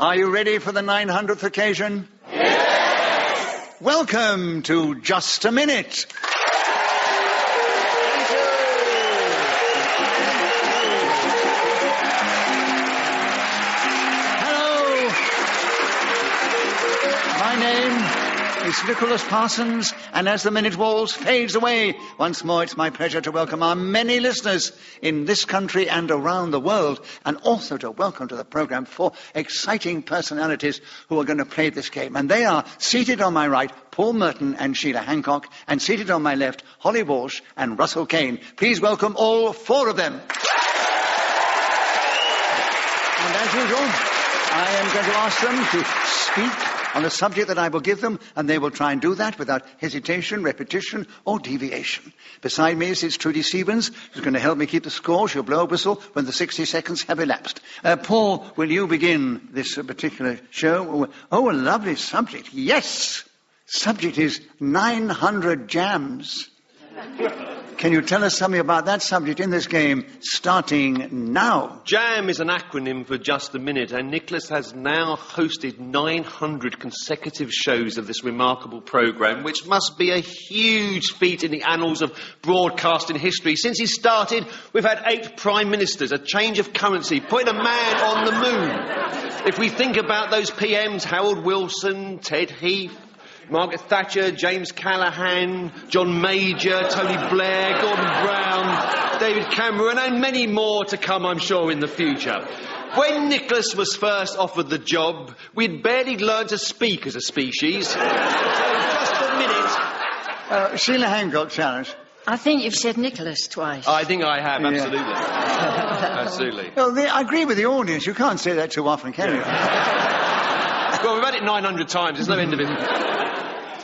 Are you ready for the 900th occasion? Yes! Welcome to Just a Minute. Hello. My name is Nicholas Parsons, and as the minute waltz fades away, once more it's my pleasure to welcome our many listeners in this country and around the world, and also to welcome to the program four exciting personalities who are going to play this game. And they are seated on my right, Paul Merton and Sheila Hancock, and seated on my left, Holly Walsh and Russell Kane. Please welcome all four of them. And as usual, I am going to ask them to speak on a subject that I will give them, and they will try and do that without hesitation, repetition, or deviation. Beside me is Trudy Stevens, who's going to help me keep the score. She'll blow a whistle when the 60 seconds have elapsed. Paul, will you begin this particular show? Oh, a lovely subject. Yes! Subject is 900 jams. Can you tell us something about that subject in this game, starting now? JAM is an acronym for Just a Minute, and Nicholas has now hosted 900 consecutive shows of this remarkable programme, which must be a huge feat in the annals of broadcasting history. Since he started, we've had 8 prime ministers, a change of currency, putting a man on the moon. If we think about those PMs, Harold Wilson, Ted Heath, Margaret Thatcher, James Callaghan, John Major, Tony Blair, Gordon Brown, David Cameron, and many more to come, I'm sure, in the future. When Nicholas was first offered the job, we'd barely learned to speak as a species. So just a minute. Sheila Hancock challenge. I think you've said Nicholas twice. I think I have, absolutely. Yeah. Absolutely. Well, I agree with the audience. You can't say that too often, can you? Well, we've had it 900 times. There's no end of it.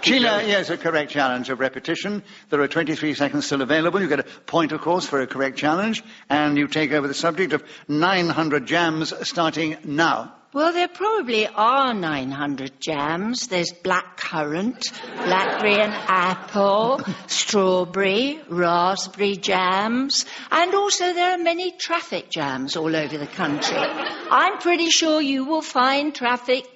Sheila, yes, a correct challenge of repetition. There are 23 seconds still available. You get a point, of course, for a correct challenge. And you take over the subject of 900 jams starting now. Well, there probably are 900 jams. There's blackcurrant, blackberry and apple, strawberry, raspberry jams, and also there are many traffic jams all over the country. I'm pretty sure you will find traffic...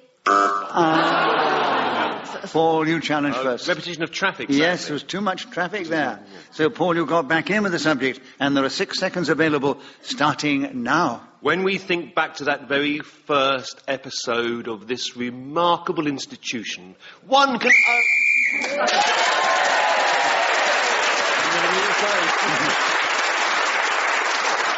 Paul, you challenge first. Repetition of traffic. Yes, there was too much traffic there. So, Paul, you got back in with the subject, and there are 6 seconds available, starting now. When we think back to that very first episode of this remarkable institution, one can...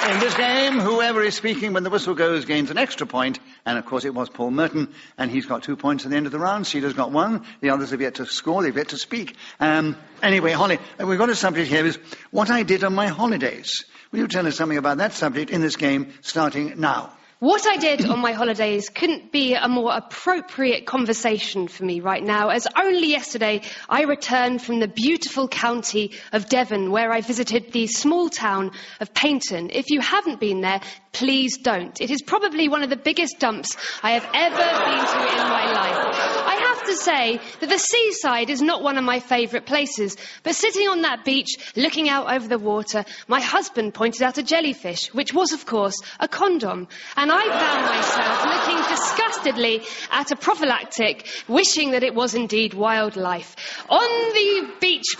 In this game, whoever is speaking when the whistle goes gains an extra point. And, of course, it was Paul Merton, and he's got 2 points at the end of the round. Sheila's got 1. The others have yet to score. They've yet to speak. Anyway, Holly, we've got a subject here is what I did on my holidays. Will you tell us something about that subject in this game, starting now? What I did on my holidays couldn't be a more appropriate conversation for me right now, as only yesterday I returned from the beautiful county of Devon, where I visited the small town of Paynton. If you haven't been there, please don't. It is probably one of the biggest dumps I have ever been to in my life. I have to say that the seaside is not one of my favourite places, but sitting on that beach, looking out over the water, my husband pointed out a jellyfish, which was, of course, a condom. And I found myself looking disgustedly at a prophylactic, wishing that it was indeed wildlife. On the beach...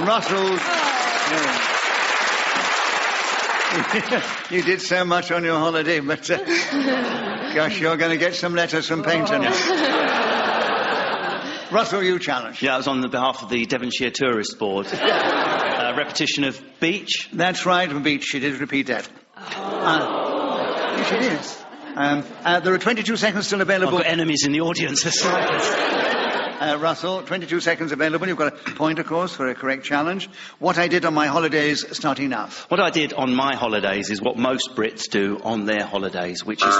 Russell... You did so much on your holiday, but... gosh, you're going to get some letters from Paynton. Russell, you challenge. Yeah, I was on the behalf of the Devonshire Tourist Board. Repetition of beach. That's right, beach. She did repeat that. Yes, it is. There are 22 seconds still available. I've got enemies in the audience. Russell, 22 seconds available. You've got a point, of course, for a correct challenge. What I did on my holidays, starting now. What I did on my holidays is what most Brits do on their holidays, which is...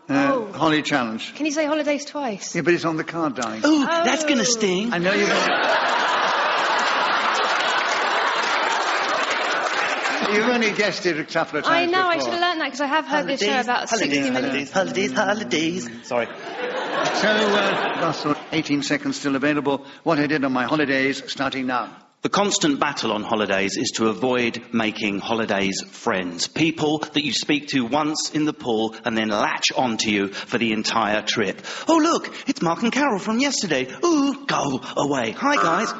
Holly, challenge. Can you say holidays twice? Yeah, but it's on the card, darling. Oh, that's going to sting. I know you're You've only guessed it a couple of times I know, before. I should have learned that, because I have heard this show about 60 minutes. Holidays. Sorry. So, Russell, 18 seconds still available. What I did on my holidays, starting now. The constant battle on holidays is to avoid making holidays friends. People that you speak to once in the pool and then latch onto you for the entire trip. Oh, look, it's Mark and Carol from yesterday. Ooh, go away. Hi, guys.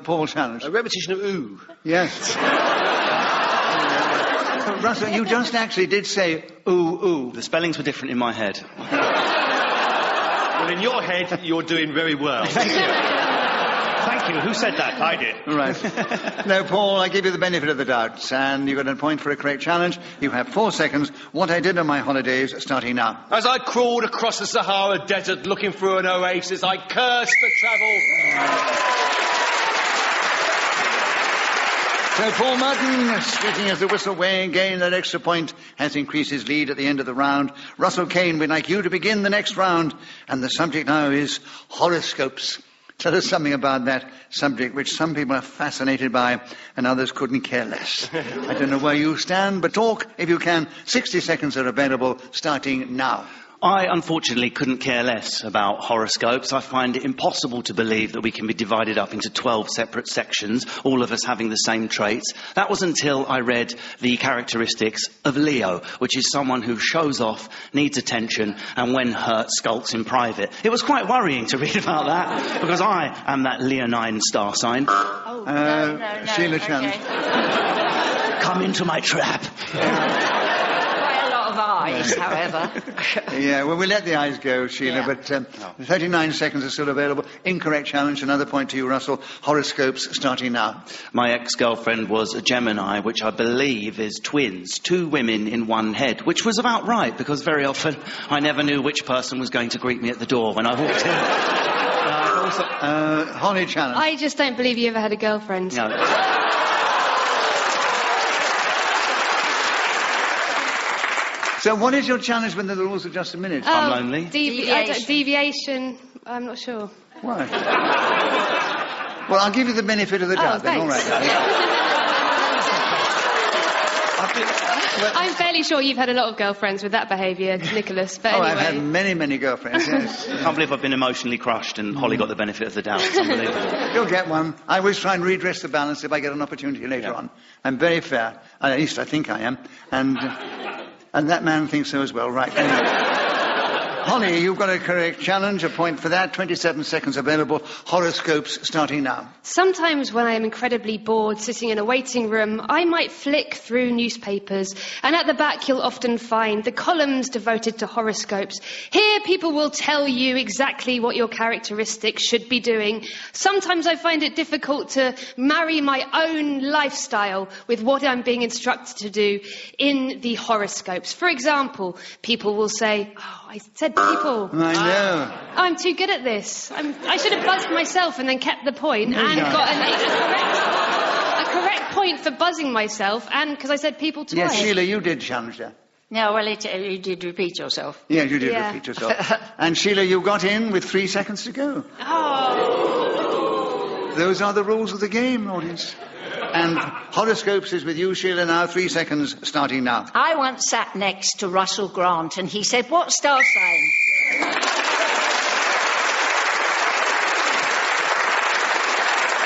Paul challenge. A repetition of ooh. Yes. Russell, you just actually did say ooh, ooh. The spellings were different in my head. Well, in your head, you're doing very well. Thank you. Thank you. Who said that? I did. Right. Now, Paul, I give you the benefit of the doubt, and you got a point for a correct challenge. You have 4 seconds. What I did on my holidays, starting now. As I crawled across the Sahara Desert looking for an oasis, I cursed the travel. So Paul Merton, speaking as the whistle weighing, gained that extra point, has increased his lead at the end of the round. Russell Kane, we'd like you to begin the next round, and the subject now is horoscopes. Tell us something about that subject, which some people are fascinated by and others couldn't care less. I don't know where you stand, but talk if you can. 60 seconds are available, starting now. I, unfortunately, couldn't care less about horoscopes. I find it impossible to believe that we can be divided up into 12 separate sections, all of us having the same traits. That was until I read the characteristics of Leo, which is someone who shows off, needs attention, and when hurt, skulks in private. It was quite worrying to read about that, because I am that Leonine star sign. Oh, no. Sheila okay. challenge. Come into my trap. Of eyes, however. Yeah, well, we'll let the eyes go, Sheila, Yeah. but 39 seconds are still available. Incorrect challenge, another point to you, Russell. Horoscopes starting now. My ex-girlfriend was a Gemini, which I believe is twins, 2 women in one head, which was about right, because very often I never knew which person was going to greet me at the door when I walked in. Holly challenge. I just don't believe you ever had a girlfriend. No. So what is your challenge when the rules are just a minute? I'm lonely. Deviation. I'm not sure. Why? Well, I'll give you the benefit of the doubt then, all thanks. right. I'm fairly sure you've had a lot of girlfriends with that behaviour, Nicholas, but anyway. I've had many, many girlfriends, yes. I can't believe I've been emotionally crushed and Holly got the benefit of the doubt. It's unbelievable. You'll get one. I always try and redress the balance if I get an opportunity later on. I'm very fair. At least I think I am. And that man thinks so as well. Right. Anyway. Holly, you've got a correct challenge, a point for that. 27 seconds available. Horoscopes starting now. Sometimes when I am incredibly bored sitting in a waiting room, I might flick through newspapers, and at the back you'll often find the columns devoted to horoscopes. Here people will tell you exactly what your characteristics should be doing. Sometimes I find it difficult to marry my own lifestyle with what I'm being instructed to do in the horoscopes. For example, people will say, "Oh, I said people. I know. I'm too good at this. I should have buzzed myself and then kept the point and got a correct point for buzzing myself and because I said people twice. Yes, Sheila, you did challenge that. No, well, you did repeat yourself. Yes, you did repeat yourself. And Sheila, you got in with 3 seconds to go. Oh. Those are the rules of the game, audience. And horoscopes is with you, Sheila, now. 3 seconds starting now. I once sat next to Russell Grant and he said, "What star sign?"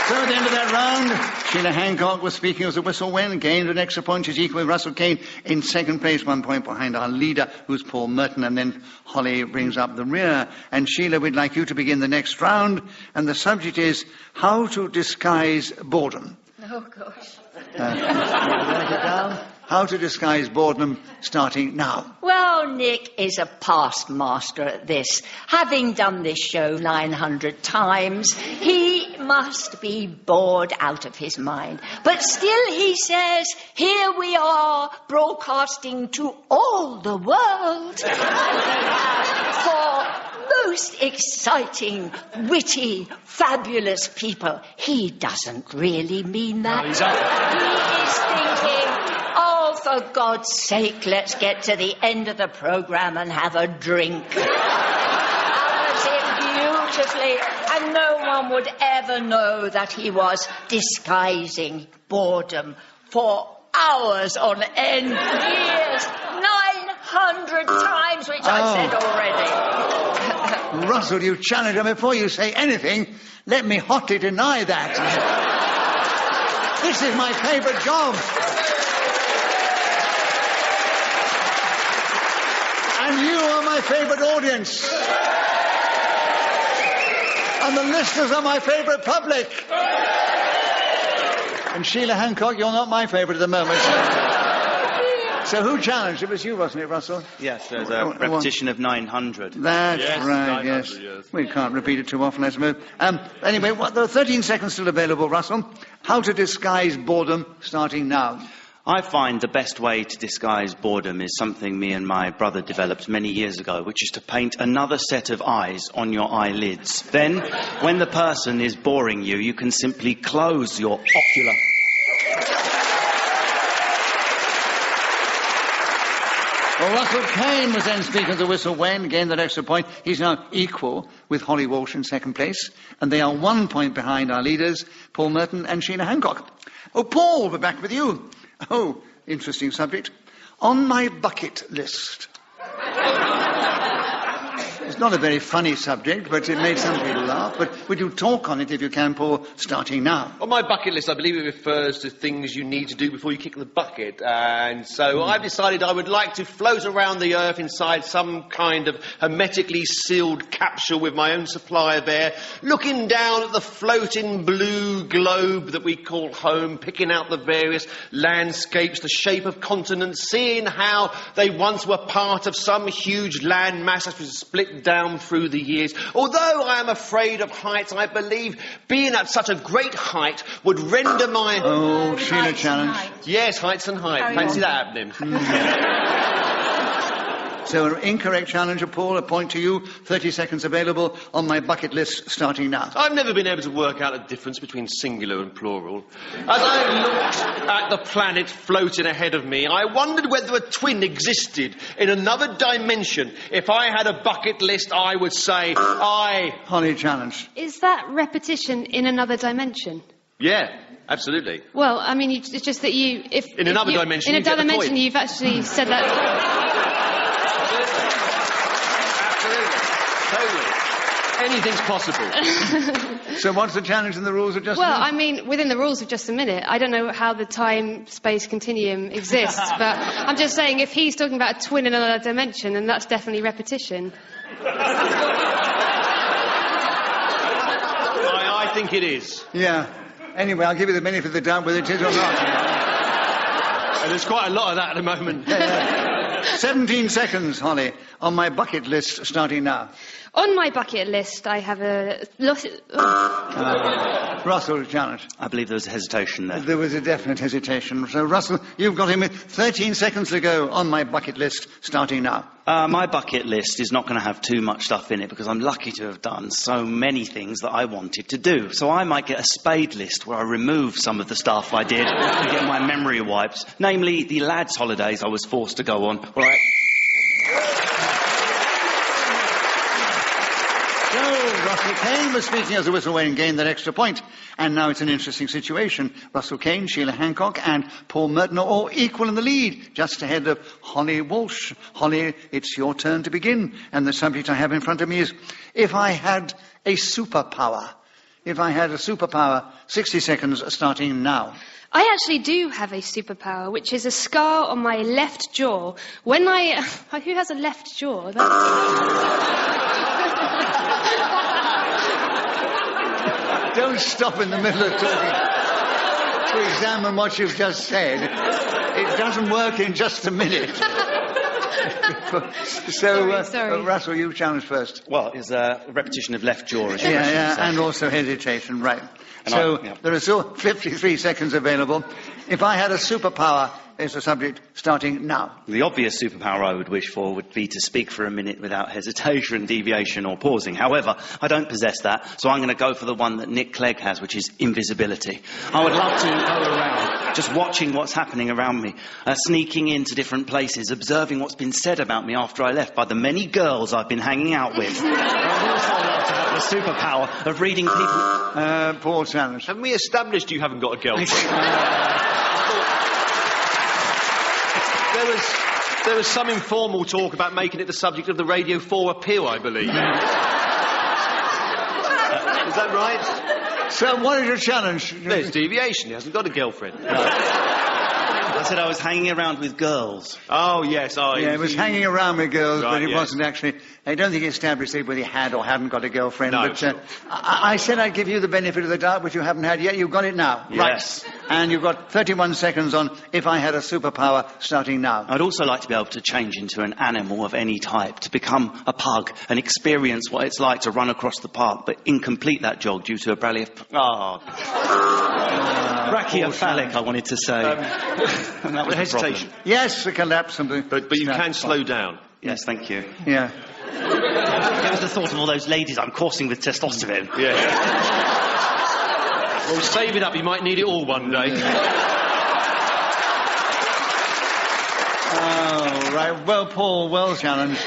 So at the end of that round, Sheila Hancock was speaking as the whistle went, gained an extra point. She's equal with Russell Kane in second place, 1 point behind our leader, who's Paul Merton, and then Holly brings up the rear. And Sheila, we'd like you to begin the next round, and the subject is how to disguise boredom. Oh, gosh. Write it down. How to disguise boredom, starting now. Well, Nick is a past master at this. Having done this show 900 times, he must be bored out of his mind. But still, he says, here we are, broadcasting to all the world. For most exciting, witty, fabulous people. He doesn't really mean that. No, he's up. He is thinking, oh, for God's sake, let's get to the end of the programme and have a drink. Covers it beautifully, and no one would ever know that he was disguising boredom for hours on end, years, 900 times, which I said already. Russell, you challenge him before you say anything. Let me hotly deny that. This is my favourite job. And you are my favourite audience. And the listeners are my favourite public. And Sheila Hancock, you're not my favourite at the moment. So who challenged? It was you, wasn't it, Russell? Yes, there's a repetition of 900. That's Yes, right, 900, yes. yes. We can't repeat it too often, I suppose. Anyway, there are 13 seconds still available, Russell. How to disguise boredom, starting now. I find the best way to disguise boredom is something me and my brother developed many years ago, which is to paint another set of eyes on your eyelids. Then, when the person is boring you, you can simply close your ocular... Well, Russell Kane was then speaking of the whistle when, gained that extra point. He's now equal with Holly Walsh in second place. And they are 1 point behind our leaders, Paul Merton and Sheila Hancock. Oh, Paul, we're back with you. Oh, interesting subject. On my bucket list. It's not a very funny subject, but it made some people laugh. But would you talk on it if you can, Paul, starting now? On my bucket list, I believe it refers to things you need to do before you kick the bucket. And so I've decided I would like to float around the earth inside some kind of hermetically sealed capsule with my own supply of air, looking down at the floating blue globe that we call home, picking out the various landscapes, the shape of continents, seeing how they once were part of some huge land mass that was split down through the years. Although I am afraid of heights, I believe being at such a great height would render my... Oh, Sheila challenge. Yes, heights and height. Fancy that happening. So an incorrect challenger, Paul, a point to you. 30 seconds available on my bucket list starting now. I've never been able to work out the difference between singular and plural. As I looked at the planet floating ahead of me, I wondered whether a twin existed in another dimension. If I had a bucket list, I would say, Holly challenge. Is that repetition in another dimension? Yeah, absolutely. Well, I mean, it's just that you... In another dimension, in you get another the dimension, point. you've actually said that... Totally. Anything's possible. So what's the challenge in the rules of just Well, a minute? I mean, within the rules of just a minute, I don't know how the time-space continuum exists, but I'm just saying if he's talking about a twin in another dimension, then that's definitely repetition. I think it is. Yeah. Anyway, I'll give you the benefit of the doubt whether it is or not. And there's quite a lot of that at the moment. 17 seconds, Holly, on my bucket list starting now. On my bucket list, I have a... Russell challenge. I believe there was a hesitation there. There was a definite hesitation. So, Russell, you've got him with 13 seconds to go on my bucket list starting now. My bucket list is not going to have too much stuff in it because I'm lucky to have done so many things that I wanted to do. So I might get a spade list where I remove some of the stuff I did and get my memory wipes. Namely, the lads' holidays I was forced to go on. Russell Kane was speaking as a whistle and gained that extra point. And now it's an interesting situation. Russell Kane, Sheila Hancock and Paul Merton are all equal in the lead, just ahead of Holly Walsh. Holly, it's your turn to begin. And the subject I have in front of me is, if I had a superpower. If I had a superpower, 60 seconds starting now. I actually do have a superpower, which is a scar on my left jaw. When I... Who has a left jaw? Don't stop in the middle of talking to examine what you've just said. It doesn't work in just a minute. Sorry. Russell, you challenge first. Well, it's a repetition of left jaw. And also hesitation, right. And there are still 53 seconds available. If I had a superpower, is the subject starting now. The obvious superpower I would wish for would be to speak for a minute without hesitation, deviation or pausing. However, I don't possess that, so I'm going to go for the one that Nick Clegg has, which is invisibility. I would love to go around just watching what's happening around me, sneaking into different places, observing what's been said about me after I left by the many girls I've been hanging out with. I would also love to have the superpower of reading people... Paul challenge. Haven't we established you haven't got a girlfriend? There was some informal talk about making it the subject of the Radio 4 appeal, I believe. Is that right? So what is your challenge? There's deviation. He hasn't got a girlfriend. I said I was hanging around with girls. Oh, yes. Yeah, he was hanging around with girls, Right, but he yes. wasn't actually... I don't think he established whether he had or hadn't got a girlfriend. No, but sure. I said I'd give you the benefit of the doubt, which you haven't had yet. You've got it now. Yes. Right. And you've got 31 seconds on If I Had a Superpower starting now. I'd also like to be able to change into an animal of any type, to become a pug and experience what it's like to run across the park, but incomplete that jog due to a brachiocephalic, I wanted to say. And that was the hesitation. problem. Yes, a collapse. But you can slow down. Yes, thank you. Yeah. It was the thought of all those ladies I'm coursing with testosterone. Yeah. Well, save it up. You might need it all one day. Oh, right. Well, Paul, well challenged.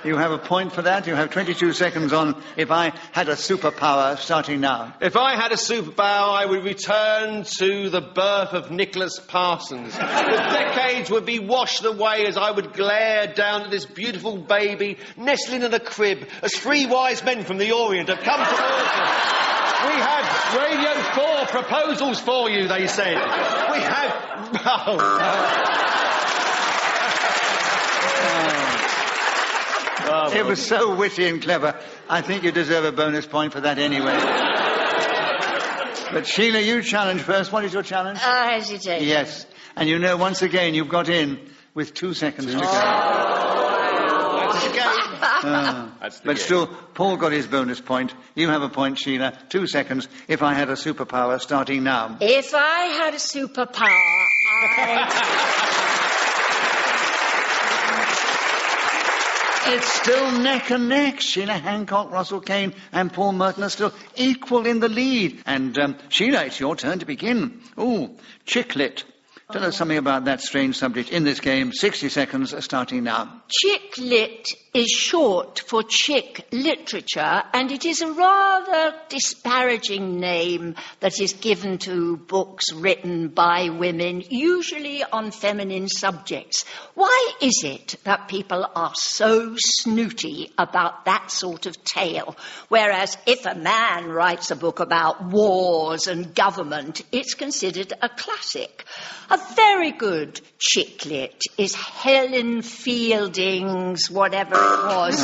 You have a point for that. You have 22 seconds on If I Had a Superpower starting now. If I had a superpower, I would return to the birth of Nicholas Parsons. The decades would be washed away as I would glare down at this beautiful baby nestling in a crib as 3 wise men from the Orient have come towards us. We have Radio 4 proposals for you, they said. We have... Oh. It was so witty and clever. I think you deserve a bonus point for that anyway. But Sheila, you challenge first. What is your challenge? Hesitation. Yes. And you know, once again, you've got in with 2 seconds to go. That's the game. That's the But game. still, Paul got his bonus point. You have a point, Sheila. 2 seconds. If I Had a Superpower starting now. If I had a superpower, It's still neck and neck. Sheila Hancock, Russell Kane and Paul Merton are still equal in the lead. And Sheila, it's your turn to begin. Ooh, chicklet. Tell us something about that strange subject in this game. 60 seconds starting now. Chick-lit is short for chick literature, and it is a rather disparaging name that is given to books written by women, usually on feminine subjects. Why is it that people are so snooty about that sort of tale? Whereas if a man writes a book about wars and government, it's considered a classic. A very good chick-lit is Helen Fielding's whatever it was.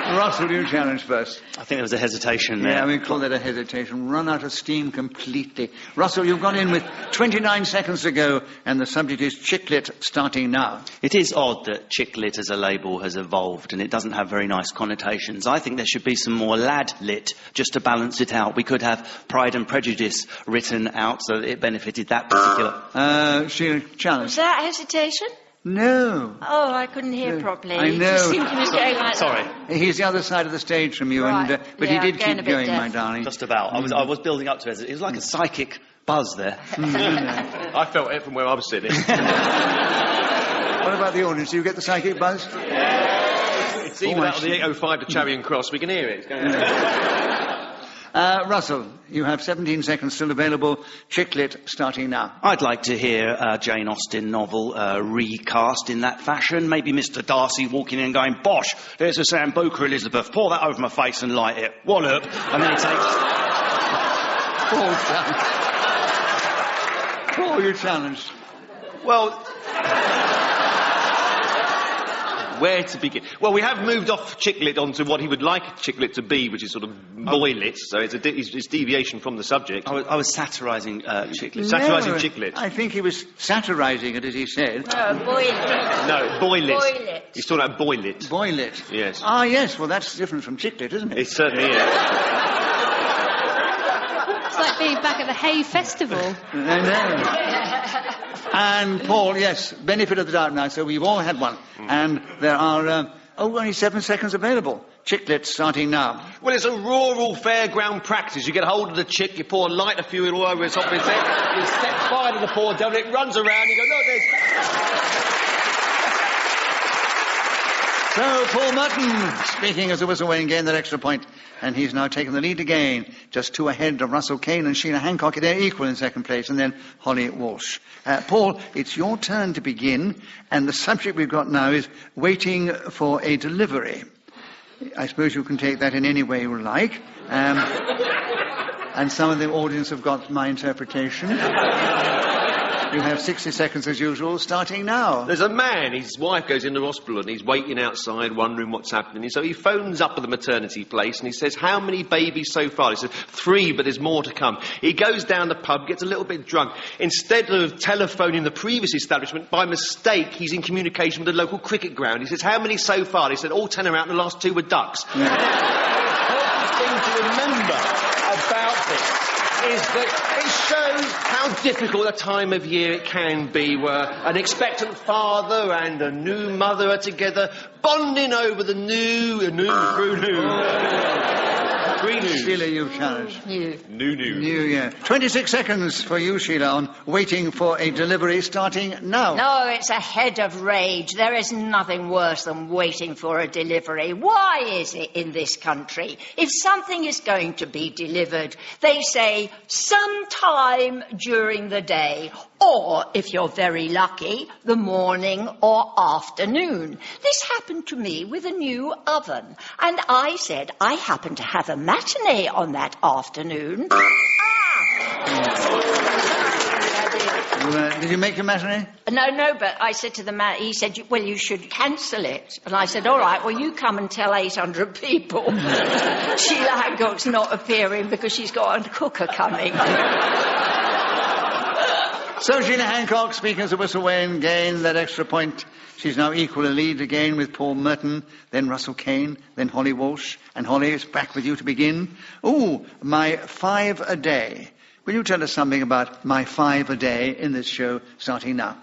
Russell, you challenge first. I think there was a hesitation there. Yeah, we call that a hesitation. Run out of steam completely. Russell, you've gone in with 29 seconds to go, and the subject is chicklet starting now. It is odd that chick-lit as a label has evolved, and it doesn't have very nice connotations. I think there should be some more lad-lit, just to balance it out. We could have Pride and Prejudice written out so that it benefited that particular... Sheila, challenge. Was that hesitation? No. Oh, I couldn't hear properly. I It just know. seemed he was going like Sorry. He's the other side of the stage from you, Right. but Yeah, he did I'm keep getting a bit going, deaf. my darling. Just about. I was building up to it. It was like a psychic buzz there. I felt it from where I was sitting. What about the audience? Do you get the psychic buzz? It's even out of the 805 to Charing Cross. We can hear it. It's going on. Russell, you have 17 seconds still available. Chicklet starting now. I'd like to hear a Jane Austen novel recast in that fashion. Maybe Mr. Darcy walking in and going, "Bosh, there's a Sambuca, Elizabeth. Pour that over my face and light it. Wallop." And then he takes... Paul, you challenged. Well... Where to begin? Well, we have moved off chicklet onto what he would like chicklet to be, which is sort of boylet. So it's deviation from the subject. I was satirising chicklet. Satirising No, chicklet. I think he was satirising it, as he said. boilet. No, boylet. Boylet. He's talking about boylet. Boylet. Yes. Ah, yes. Well, that's different from chicklet, isn't it? It certainly is. It's like being back at the Hay Festival. I know. And Paul, yes, benefit of the doubt now. So we've all had one. And there are only 7 seconds available. Chicklet starting now. Well, it's a rural fairground practice. You get hold of the chick, you pour lighter fuel all over its opposite head, you set fire to the poor devil, it runs around, you go, "Look, there's..." So Paul Merton, speaking as a whistle-weighing, gained that extra point, and he's now taken the lead again, just 2 ahead of Russell Kane and Sheila Hancock. They're equal in second place, and then Holly Walsh. Paul, it's your turn to begin, and the subject we've got now is waiting for a delivery. I suppose you can take that in any way you like. And some of the audience have got my interpretation. You have 60 seconds as usual, starting now. There's a man, his wife goes into hospital and he's waiting outside wondering what's happening. So he phones up at the maternity place and he says, how many babies so far? He says, 3, but there's more to come. He goes down the pub, gets a little bit drunk. Instead of telephoning the previous establishment, by mistake, he's in communication with the local cricket ground. He says, how many so far? He said, all 10 are out and the last 2 were ducks. Yeah. The thing to remember about this is that it shows how difficult a time of year it can be where an expectant father and a new mother are together bonding over the new. Sheila, you challenge. New. New, yeah. 26 seconds for you, Sheila, on waiting for a delivery starting now. No, it's a head of rage. There is nothing worse than waiting for a delivery. Why is it in this country, if something is going to be delivered, they say sometime during the day, or, if you're very lucky, the morning or afternoon. This happened to me with a new oven, and I said I happen to have a matinee on that afternoon. Did you make a matinee? No, but I said to the man, he said, well, you should cancel it. And I said, all right, well, you come and tell 800 people. Sheila Hancock's not appearing because she's got a cooker coming. So Sheila Hancock, speaking as a whistle-weighing, gained that extra point. She's now equal a lead again with Paul Merton, then Russell Kane, then Holly Walsh. And Holly is back with you to begin. Ooh, my 5 a day. Will you tell us something about my 5 a day in this show, starting now?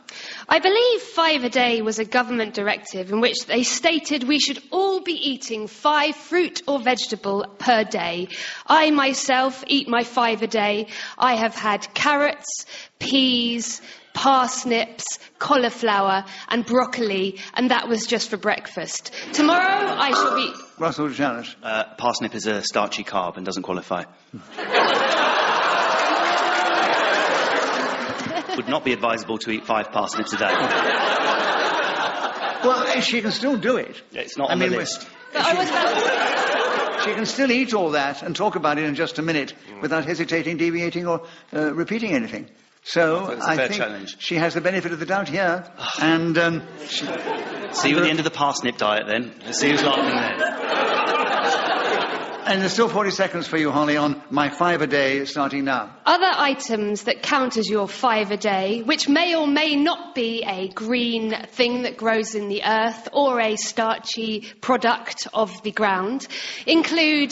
I believe 5 a day was a government directive in which they stated we should all be eating 5 fruit or vegetable per day. I myself eat my 5 a day. I have had carrots, peas, parsnips, cauliflower and broccoli, and that was just for breakfast. Tomorrow I shall be... Russell Janet. Parsnip is a starchy carb and doesn't qualify. Would not be advisable to eat 5 parsnips a day. Well, she can still do it. It's not on the list. She can still eat all that and talk about it in just a minute without hesitating, deviating or repeating anything. So I think challenge. She has the benefit of the doubt here. And see you at the end of the parsnip diet then. Let's see who's laughing then. And there's still 40 seconds for you, Holly, on my 5 a day starting now. Other items that count as your 5 a day, which may or may not be a green thing that grows in the earth or a starchy product of the ground, include...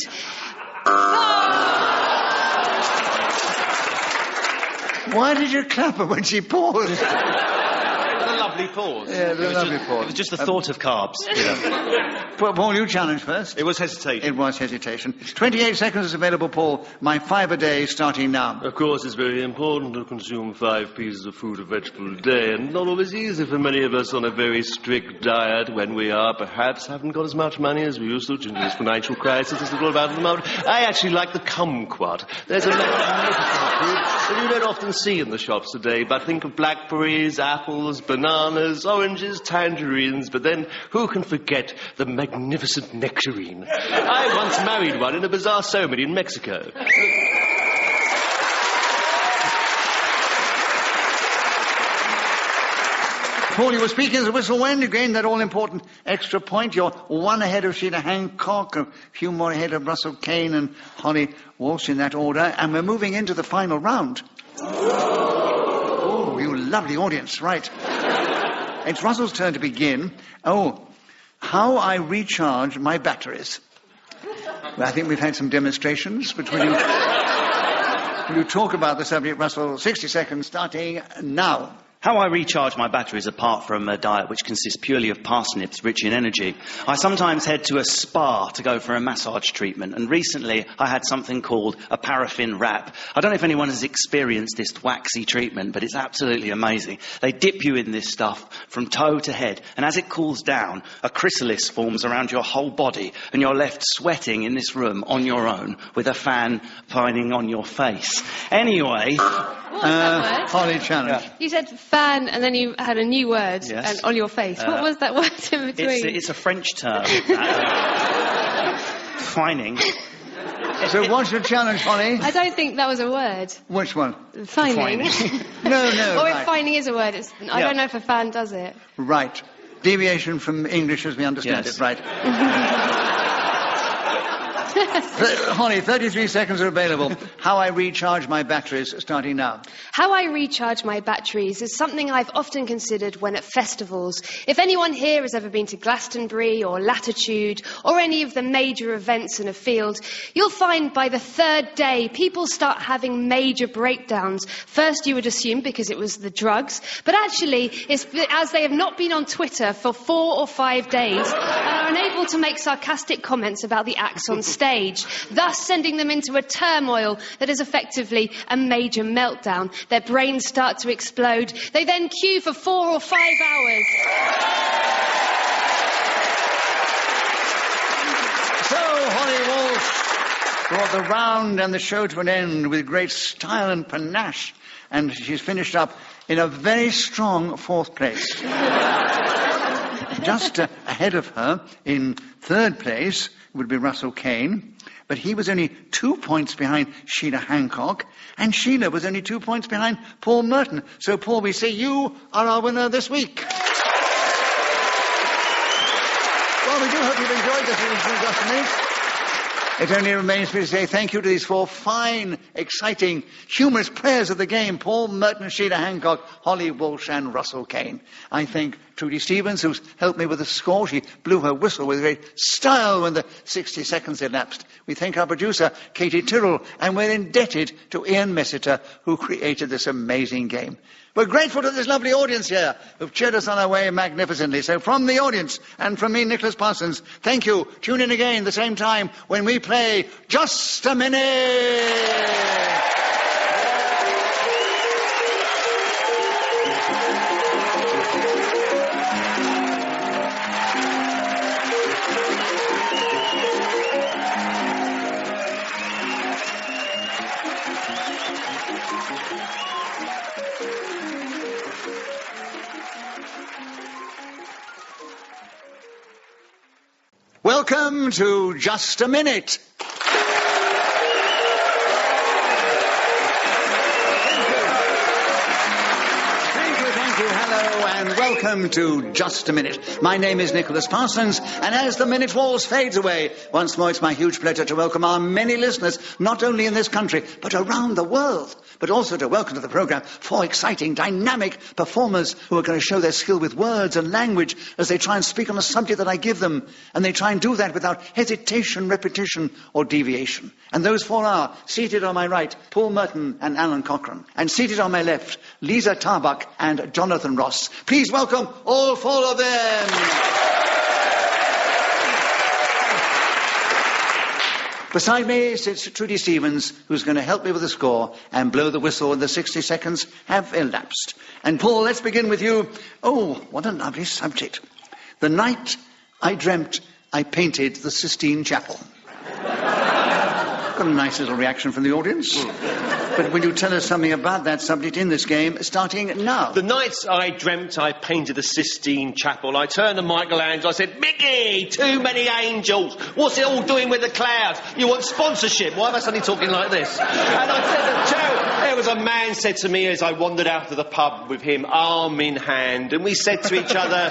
Why did you clap her when she paused? Lovely pause. Yeah, the lovely pause. It was just the thought of carbs. Paul, you challenge first. It was hesitation. It was hesitation. 28 seconds is available, Paul. My 5 a day starting now. Of course, it's very important to consume 5 pieces of fruit or vegetable a day, and not always easy for many of us on a very strict diet when we are perhaps haven't got as much money as we used to during this financial crisis as we're all about at the moment. I actually like the kumquat. There's a magnificent fruit that you don't often see in the shops today, but think of blackberries, apples, bananas, oranges, tangerines, but then who can forget the magnificent nectarine? I once married one in a bizarre ceremony in Mexico. Paul, you were speaking as a whistle when you gained that all-important extra point. You're 1 ahead of Sheila Hancock, a few more ahead of Russell Kane and Holly Walsh in that order, and we're moving into the final round. Oh, you lovely audience, right. It's Russell's turn to begin. Oh, how I recharge my batteries. Well, I think we've had some demonstrations, but will you talk about the subject, Russell? 60 seconds starting now. How I recharge my batteries apart from a diet which consists purely of parsnips rich in energy. I sometimes head to a spa to go for a massage treatment, and recently I had something called a paraffin wrap. I don't know if anyone has experienced this waxy treatment, but it's absolutely amazing. They dip you in this stuff from toe to head, and as it cools down, a chrysalis forms around your whole body, and you're left sweating in this room on your own with a fan pining on your face. Anyway... What was that word? Holly, challenge. You said fan, and then you had a new word Yes. on your face. What was that word in between? It's a French term. Fining. So what's your challenge, Holly? I don't think that was a word. Which one? Fining. No, Or right. if fining is a word, I don't know if a fan does it. Right. Deviation from English as we understand Yes. it, right. Holly, 33 seconds are available. How I recharge my batteries, starting now. How I recharge my batteries is something I've often considered when at festivals. If anyone here has ever been to Glastonbury or Latitude or any of the major events in a field, you'll find by the third day people start having major breakdowns. First you would assume because it was the drugs, but actually it's as they have not been on Twitter for 4 or 5 days and are unable to make sarcastic comments about the acts on stage, thus sending them into a turmoil that is effectively a major meltdown. Their brains start to explode. They then queue for 4 or 5 hours. So, Holly Walsh brought the round and the show to an end with great style and panache, and she's finished up in a very strong 4th place. Just ahead of her, in 3rd place, would be Russell Kane, but he was only 2 points behind Sheila Hancock, and Sheila was only 2 points behind Paul Merton. So, Paul, we say you are our winner this week. Well, we do hope you've enjoyed this edition of Just a Minute. It only remains for me to say thank you to these 4 fine, exciting, humorous players of the game, Paul Merton, Sheila Hancock, Holly Walsh and Russell Kane. I thank Trudy Stevens, who's helped me with the score. She blew her whistle with great style when the 60 seconds elapsed. We thank our producer, Katie Tyrrell, and we're indebted to Ian Messiter, who created this amazing game. We're grateful to this lovely audience here who've cheered us on our way magnificently. So from the audience and from me, Nicholas Parsons, thank you. Tune in again the same time when we play Just a Minute. Welcome to Just a Minute. Thank you. Hello, and welcome to Just a Minute. My name is Nicholas Parsons, and as the minute waltz fades away, once more it's my huge pleasure to welcome our many listeners, not only in this country, but around the world. But also to welcome to the programme 4 exciting, dynamic performers who are going to show their skill with words and language as they try and speak on a subject that I give them. And they try and do that without hesitation, repetition, or deviation. And those 4 are, seated on my right, Paul Merton and Alun Cochrane. And seated on my left, Liza Tarbuck and Jonathan Ross. Please welcome all 4 of them. Beside me sits Trudy Stevens, who's going to help me with the score and blow the whistle when the 60 seconds have elapsed. And Paul, let's begin with you. Oh, what a lovely subject. The night I dreamt I painted the Sistine Chapel. Got a nice little reaction from the audience. But will you tell us something about that subject in this game, starting now? The night I dreamt I painted the Sistine Chapel, I turned to Michelangelo, I said, Mickey, too many angels. What's it all doing with the clouds? You want sponsorship? Why am I suddenly talking like this? And I said, Joe, there was a man said to me as I wandered out of the pub with him, arm in hand, and we said to each other,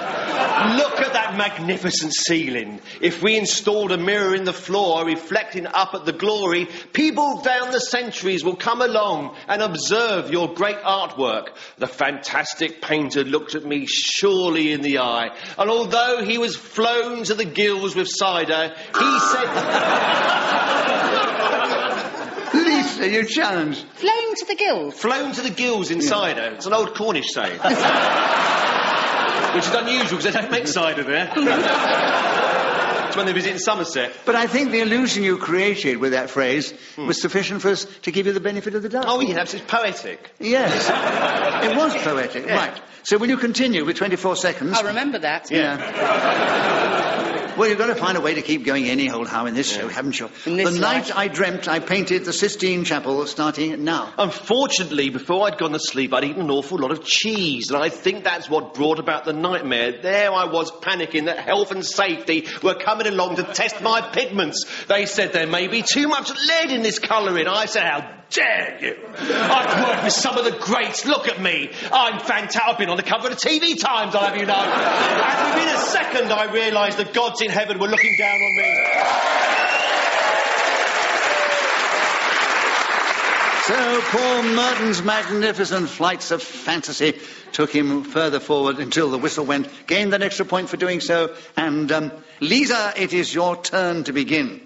look at that magnificent ceiling. If we installed a mirror in the floor reflecting up at the glory, people down the centuries will come along and observe your great artwork. The fantastic painter looked at me surely in the eye, and although he was flown to the gills with cider, he said... Lisa, you challenge. Flown to the gills. Flown to the gills in cider. It's an old Cornish saying. Which is unusual because they don't make cider there. It's when they visit in Somerset. But I think the illusion you created with that phrase was sufficient for us to give you the benefit of the doubt. Oh, yes, it's poetic. Yes. It was poetic, right. So will you continue with 24 seconds? I'll remember that. Yeah. Well, you've got to find a way to keep going anyhow in this show, haven't you? In this The night life. I dreamt, I painted the Sistine Chapel, starting now. Unfortunately, before I'd gone to sleep, I'd eaten an awful lot of cheese, and I think that's what brought about the nightmare. There I was panicking that health and safety were coming along to test my pigments. They said there may be too much lead in this colouring. I said, how dare you? I've worked with some of the greats. Look at me. I'm fantastic. I've been on the cover of the TV Times, I'll have you know. And within a second, I realised the gods in heaven were looking down on me. So poor Merton's magnificent flights of fantasy took him further forward until the whistle went, gained an extra point for doing so, and Liza, it is your turn to begin.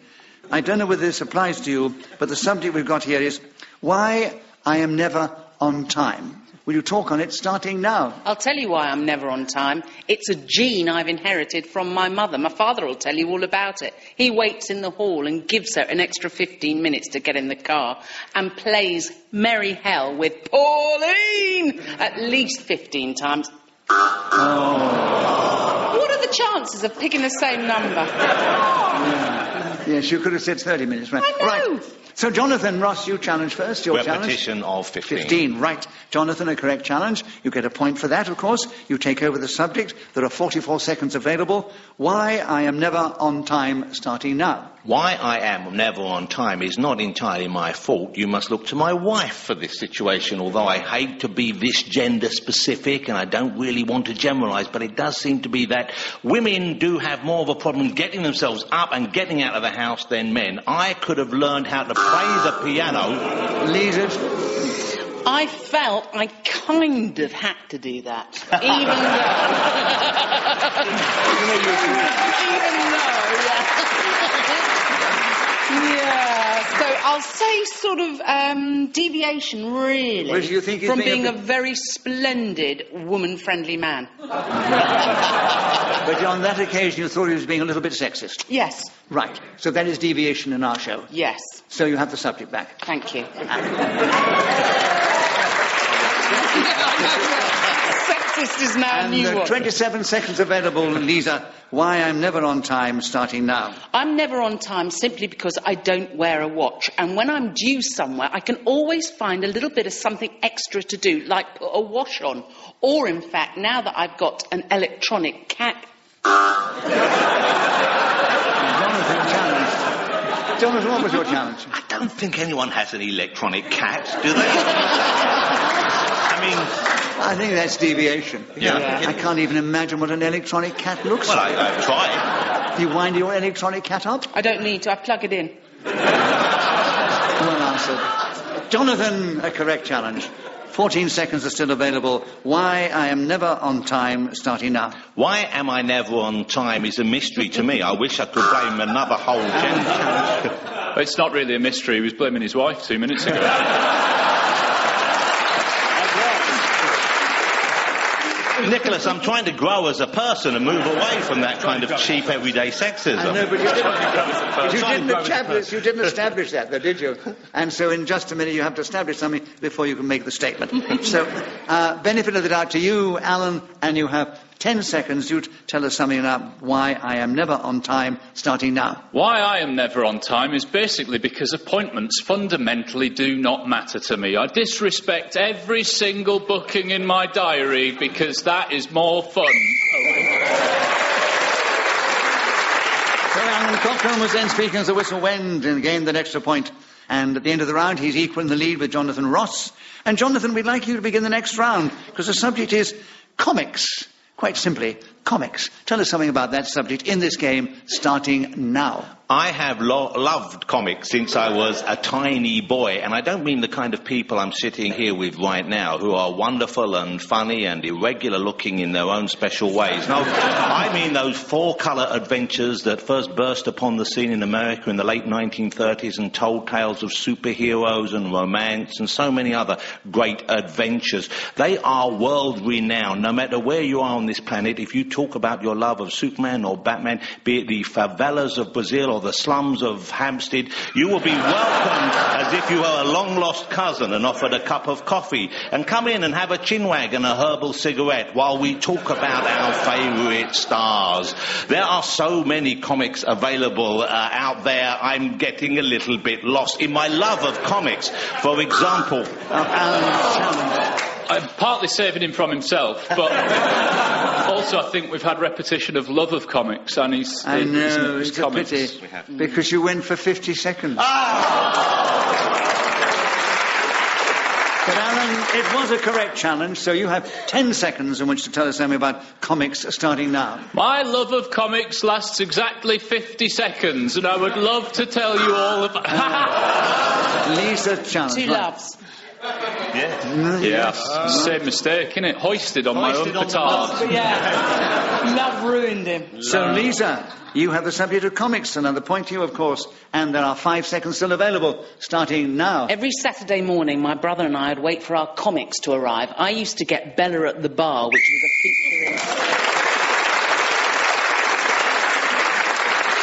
I don't know whether this applies to you, but the subject we've got here is why I am never on time. Will you talk on it starting now? I'll tell you why I'm never on time. It's a gene I've inherited from my mother. My father will tell you all about it. He waits in the hall and gives her an extra 15 minutes to get in the car and plays Merry Hell with Pauline at least 15 times. Oh. What are the chances of picking the same number? Yes, you could have said 30 minutes, right? I know. Right. So, Jonathan Ross, you challenge first. Your Repetition challenge? of 15. 15, right. Jonathan, a correct challenge. You get a point for that, of course. You take over the subject. There are 44 seconds available. Why I am never on time, starting now. Why I am never on time is not entirely my fault. You must look to my wife for this situation, although I hate to be this gender specific and I don't really want to generalise, but it does seem to be that women do have more of a problem getting themselves up and getting out of the house than men. I could have learned how to play the piano. Liza? I felt I kind of had to do that. Even though, yeah, so I'll say sort of deviation, really, Well, do you think from being a very splendid, woman-friendly man. But on that occasion you thought he was being a little bit sexist. Yes, Right. So that is deviation in our show. yes, So you have the subject back. thank you. Sexist is now a And new one. 27 seconds available, Liza. Why I'm never on time, starting now. I'm never on time simply because I don't wear a watch. And when I'm due somewhere, I can always find a little bit of something extra to do, like put a wash on. Or, in fact, now that I've got an electronic cat... Jonathan challenged. Jonathan, what was your challenge? I don't think anyone has an electronic cat, do they? I think that's deviation. Yeah. I can't even imagine what an electronic cat looks Well, like. I've tried. You wind your electronic cat up? I don't need to, I plug it in. Well answered. Jonathan, a correct challenge. 14 seconds are still available. Why I am never on time, starting now. Why am I never on time is a mystery to me. I wish I could blame another whole gender. It's not really a mystery. He was blaming his wife 2 minutes ago. Nicholas, I'm trying to grow as a person and move away from that kind of cheap everyday sexism. I know, but you didn't establish that, though, did you? And so in just a minute you have to establish something before you can make the statement. So, benefit of the doubt to you, Alun, and you have 10 seconds. You tell us something about why I am never on time, starting now. Why I am never on time is basically because appointments fundamentally do not matter to me. I disrespect every single booking in my diary because that is more fun. So Alan Cochrane was then speaking as the whistle went and gained an extra point. And at the end of the round, he's equal in the lead with Jonathan Ross. And Jonathan, we'd like you to begin the next round because the subject is comics. Quite simply, comics. Tell us something about that subject in this game, starting now. I have loved comics since I was a tiny boy, and I don't mean the kind of people I'm sitting here with right now, who are wonderful and funny and irregular looking in their own special ways. No, I mean those four-colour adventures that first burst upon the scene in America in the late 1930s and told tales of superheroes and romance and so many other great adventures. They are world-renowned. No matter where you are on this planet, if you talk about your love of Superman or Batman, be it the favelas of Brazil or the slums of Hampstead, you will be welcomed as if you were a long-lost cousin and offered a cup of coffee. And come in and have a chinwag and a herbal cigarette while we talk about our favourite stars. There are so many comics available out there, I'm getting a little bit lost in my love of comics. For example... I'm partly saving him from himself, but also I think we've had repetition of love of comics, and his it's comics. a pity, because you went for 50 seconds. But Alan, it was a correct challenge, so you have 10 seconds in which to tell us something about comics starting now. My love of comics lasts exactly 50 seconds, and I would love to tell you all about... Liza challenge. Two loves. Yeah. Same mistake, innit? Hoisted on my own petard. Love ruined him. So, Liza, you have the subject of comics. Another point to you, of course. And there are 5 seconds still available, starting now. Every Saturday morning, my brother and I would wait for our comics to arrive. I used to get Bella at the bar, which was a feature in...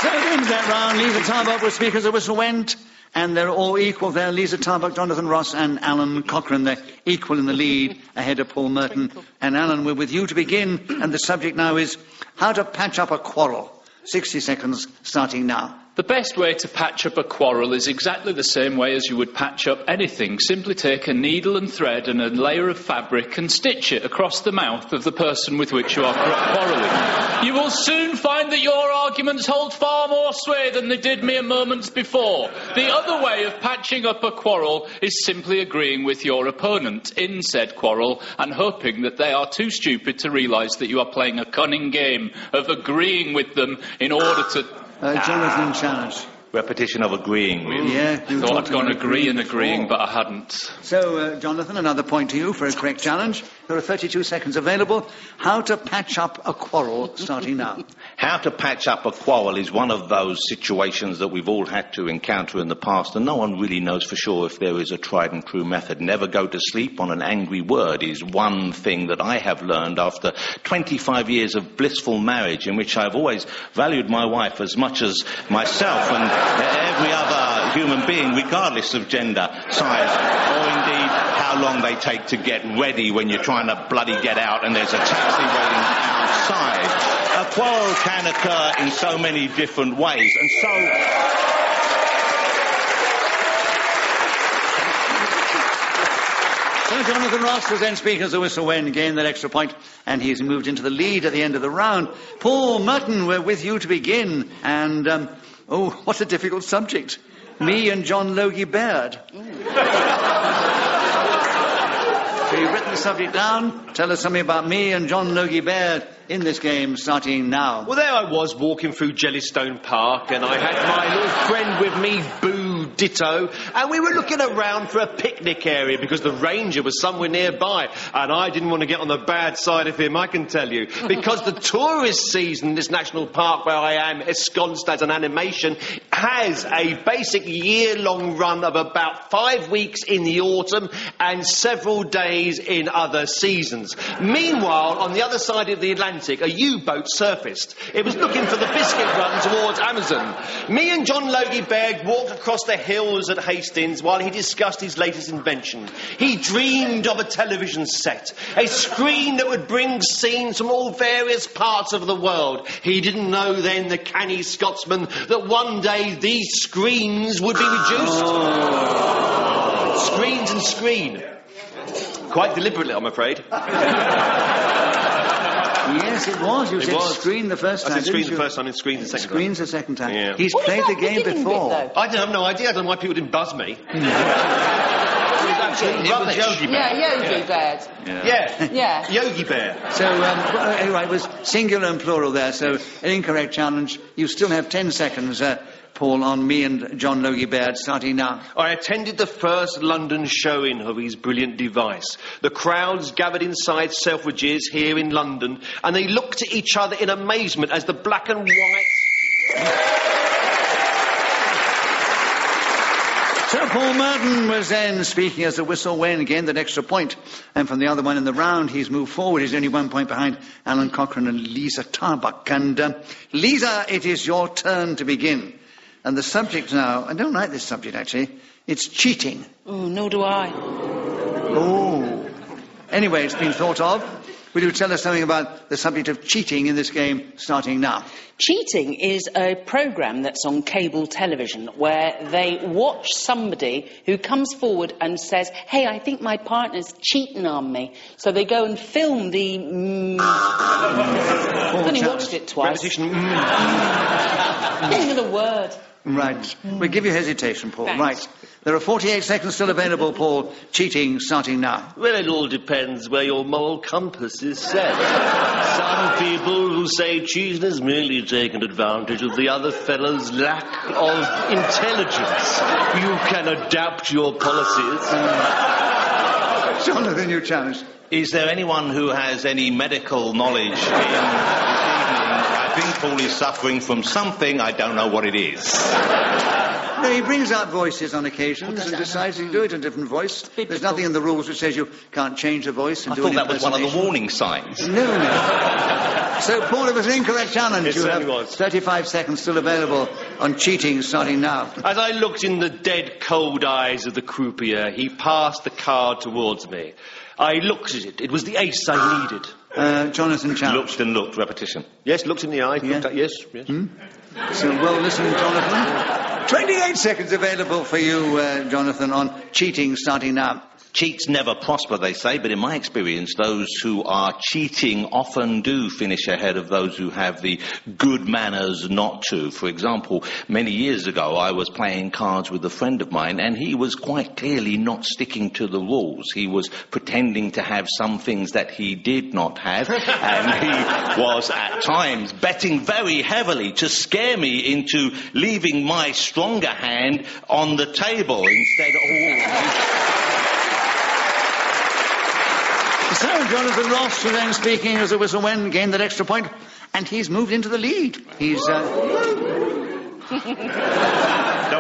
So it ends that round. Liza Tarbuck was Speaker as the whistle went. And they're all equal there. Liza Tarbuck, Jonathan Ross and Alun Cochrane. They're equal in the lead ahead of Paul Merton. And Alun, we're with you to begin. And the subject now is how to patch up a quarrel. 60 seconds starting now. The best way to patch up a quarrel is exactly the same way as you would patch up anything. Simply take a needle and thread and a layer of fabric and stitch it across the mouth of the person with which you are quarrelling. You will soon find that your arguments hold far more sway than they did mere moments before. The other way of patching up a quarrel is simply agreeing with your opponent in said quarrel and hoping that they are too stupid to realise that you are playing a cunning game of agreeing with them in order to... Jonathan challenge. Repetition of agreeing with. Yeah. I thought I'd gone agreeing, but I hadn't. So, Jonathan, another point to you for a correct challenge. There are 32 seconds available. How to patch up a quarrel, starting now. How to patch up a quarrel is one of those situations that we've all had to encounter in the past, and no one really knows for sure if there is a tried and true method. Never go to sleep on an angry word is one thing that I have learned after 25 years of blissful marriage, in which I've always valued my wife as much as myself and every other human being, regardless of gender, size, or indeed how long they take to get ready when you're trying to bloody get out and there's a taxi waiting outside. A quarrel can occur in so many different ways, and so... So Jonathan Ross was then Speaker as the whistle went, gained that extra point, and he's moved into the lead at the end of the round. Paul Merton, we're with you to begin, and... oh, what a difficult subject. Me and John Logie Baird. So you've written the subject down. Tell us something about me and John Logie Baird in this game, starting now. Well, there I was, walking through Jellystone Park, and I had my little friend with me, Boo Ditto, and we were looking around for a picnic area because the ranger was somewhere nearby, and I didn't want to get on the bad side of him, I can tell you, because the tourist season in this national park where I am ensconced as an animation has a basic year-long run of about 5 weeks in the autumn and several days in other seasons. Meanwhile, on the other side of the Atlantic, a U-boat surfaced. It was looking for the biscuit run towards Amazon. Me and John Logie Baird walked across the hills at Hastings while he discussed his latest invention. He dreamed of a television set, a screen that would bring scenes from all various parts of the world. He didn't know then, the canny Scotsman, that one day these screens would be reduced. Screens and screen. Quite deliberately, I'm afraid. Yes, it was. You said screen the first time. I said screen the first time and screen the second time. Screen's the second time. Yeah. He's played the game before. I have no idea. I don't know why people didn't buzz me. Yogi Baird. Yeah. Yogi Bear. So, anyway, it was singular and plural there, so an incorrect challenge. You still have 10 seconds, Paul, on me and John Logie Baird, starting now. I attended the first London showing of his brilliant device. The crowds gathered inside Selfridges here in London, and they looked at each other in amazement as the black and white So Paul Merton was then speaking as the whistle went, gained that extra point. And from the other one in the round, he's moved forward. He's only 1 point behind Alun Cochrane and Liza Tarbuck. And Liza, it is your turn to begin. And the subject now, I don't like this subject actually, it's cheating. Oh, nor do I. Oh. Anyway, it's been thought of. Will you tell us something about the subject of cheating in this game starting now? Cheating is a programme that's on cable television where they watch somebody who comes forward and says, hey, I think my partner's cheating on me. So they go and film the... I've only watched it twice. Repetition. Think of the word. Right. We'll give you hesitation, Paul. Thanks. Right. There are 48 seconds still available, Paul. Cheating starting now. Well, it all depends where your moral compass is set. Some people who say cheating is merely taking advantage of the other fellow's lack of intelligence. You can adapt your policies. Jonathan, you challenge. Is there anyone who has any medical knowledge in this evening? I think Paul is suffering from something. I don't know what it is. No, he brings out voices on occasions and decides to do it in a different voice. There's nothing in the rules which says you can't change the voice and I do thought an that was one of the impersonation. warning signs. No. So, Paul, it was an incorrect challenge. It You have certainly was. 35 seconds still available on cheating starting now. As I looked in the dead, cold eyes of the croupier, he passed the card towards me. I looked at it. It was the ace I needed. Jonathan challenge. Looked and looked. Repetition. Yes, looked in the eye. Yeah. Looked at, yes. So, well, listen, Jonathan. 28 seconds available for you, Jonathan, on cheating starting now. Cheats never prosper, they say, but in my experience, those who are cheating often do finish ahead of those who have the good manners not to. For example, many years ago, I was playing cards with a friend of mine, and he was quite clearly not sticking to the rules. He was pretending to have some things that he did not have, and he was at times betting very heavily to scare me into leaving my stronger hand on the table instead of... So, Jonathan Ross, who then speaking as the whistle went, gained that extra point, and he's moved into the lead. He's, Don't worry,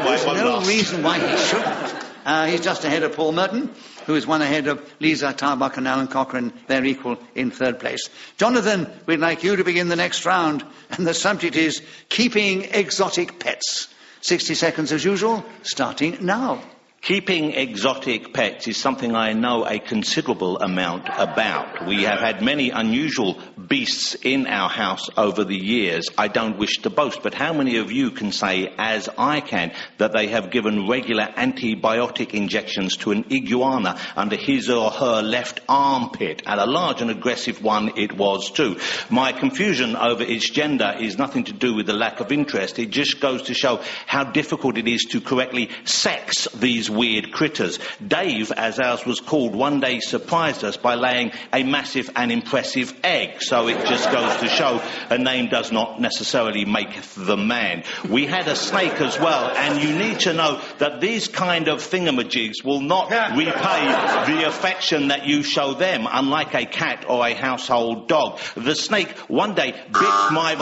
there's one no last. reason why he shouldn't. He's just ahead of Paul Merton, who is one ahead of Liza Tarbuck and Alun Cochrane. They're equal in third place. Jonathan, we'd like you to begin the next round, and the subject is keeping exotic pets. 60 seconds as usual, starting now. Keeping exotic pets is something I know a considerable amount about. We have had many unusual beasts in our house over the years. I don't wish to boast, but how many of you can say, as I can, that they have given regular antibiotic injections to an iguana under his or her left armpit? And a large and aggressive one it was too. My confusion over its gender is nothing to do with the lack of interest. It just goes to show how difficult it is to correctly sex these weird critters. Dave, as ours was called, one day surprised us by laying a massive and impressive egg. So it just goes to show a name does not necessarily make the man. We had a snake as well, and you need to know that these kind of thingamajigs will not repay the affection that you show them, unlike a cat or a household dog. The snake one day bit my...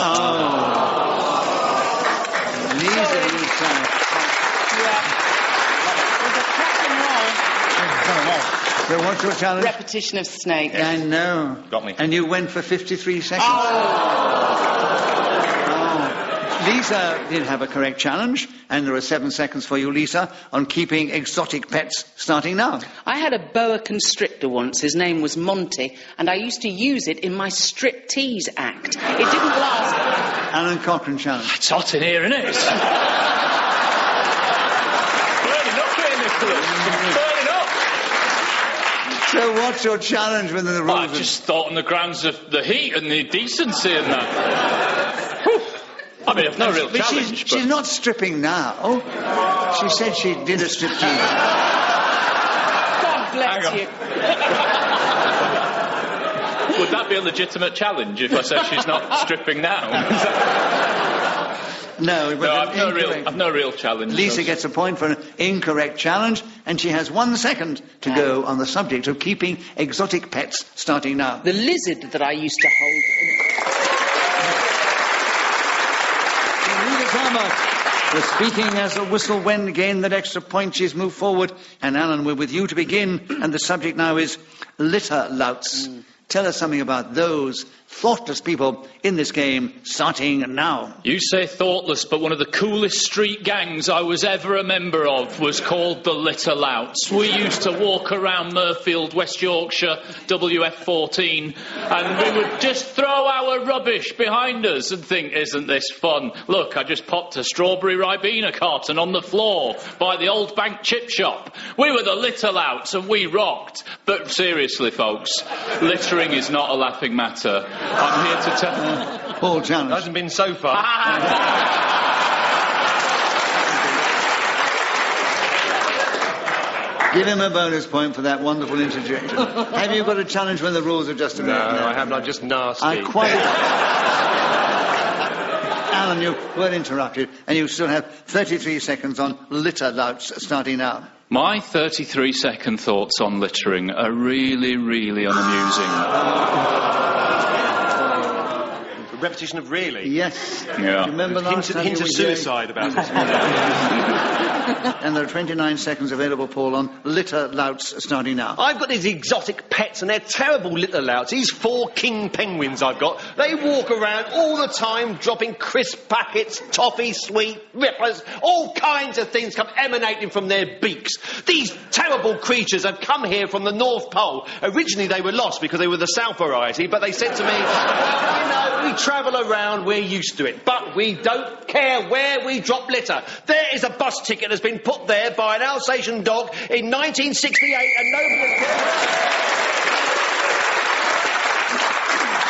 Liza, you challenge. So what's your challenge? Repetition of snake. I know. Got me. And you went for 53 seconds. Lisa did have a correct challenge, and there are 7 seconds for you, Lisa, on keeping exotic pets starting now. I had a boa constrictor once. His name was Monty, and I used to use it in my striptease act. It didn't last. Alun Cochrane challenge. It's hot in here, isn't it? Burning up here, Nicholas. Burning up. So what's your challenge within the rules? I just thought on the grounds of the heat and the decency and that. Whew. I mean, it's no real But challenge, she's not stripping now. She said she did a striptease. God bless you. Would that be a legitimate challenge if I said she's not stripping now? No, but I've no real challenge. Lisa gets a point for an incorrect challenge, and she has 1 second to go on the subject of keeping exotic pets starting now. The lizard that I used to hold. The speaking as a whistle when gain that extra point. She's moved forward. And Alun, we're with you to begin. And the subject now is litter louts. Tell us something about those thoughtless people in this game, starting now. You say thoughtless, but one of the coolest street gangs I was ever a member of was called the Litter Louts. We used to walk around Murfield, West Yorkshire, WF14, and we would just throw our rubbish behind us and think, isn't this fun? Look, I just popped a strawberry Ribena carton on the floor by the Old Bank chip shop. We were the Litter Louts and we rocked. But seriously, folks, littering is not a laughing matter. I'm here to tell... Paul challenge. Hasn't been so far. Give him a bonus point for that wonderful interjection. Have you got a challenge when the rules are just about? No, I haven't. I'm just nasty. Alun, you were interrupted, and you still have 33 seconds on litter louts starting now. My 33-second thoughts on littering are really, really unamusing. Repetition of really? Yes. Yeah. Remember last time hint of suicide about it. And there are 29 seconds available, Paul, on litter louts starting now. I've got these exotic pets and they're terrible litter louts. These 4 king penguins I've got. They walk around all the time dropping crisp packets, toffee, sweet, rippers, all kinds of things come emanating from their beaks. These terrible creatures have come here from the North Pole. Originally they were lost because they were the South variety, but they said to me, well, you know, we travel around, we're used to it, but we don't care where we drop litter. There is a bus ticket that's been put there by an Alsatian dog in 1968 and nobody cares.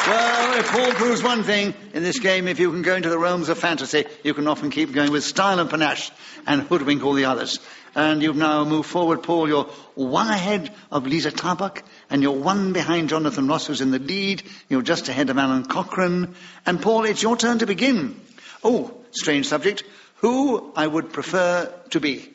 Well, if Paul proves one thing in this game, if you can go into the realms of fantasy, you can often keep going with style and panache and hoodwink all the others. And you've now moved forward, Paul. You're 1 ahead of Liza Tarbuck, and you're 1 behind Jonathan Ross, who's in the lead. You're just ahead of Alun Cochrane. And Paul, it's your turn to begin. Oh, strange subject. Who I would prefer to be.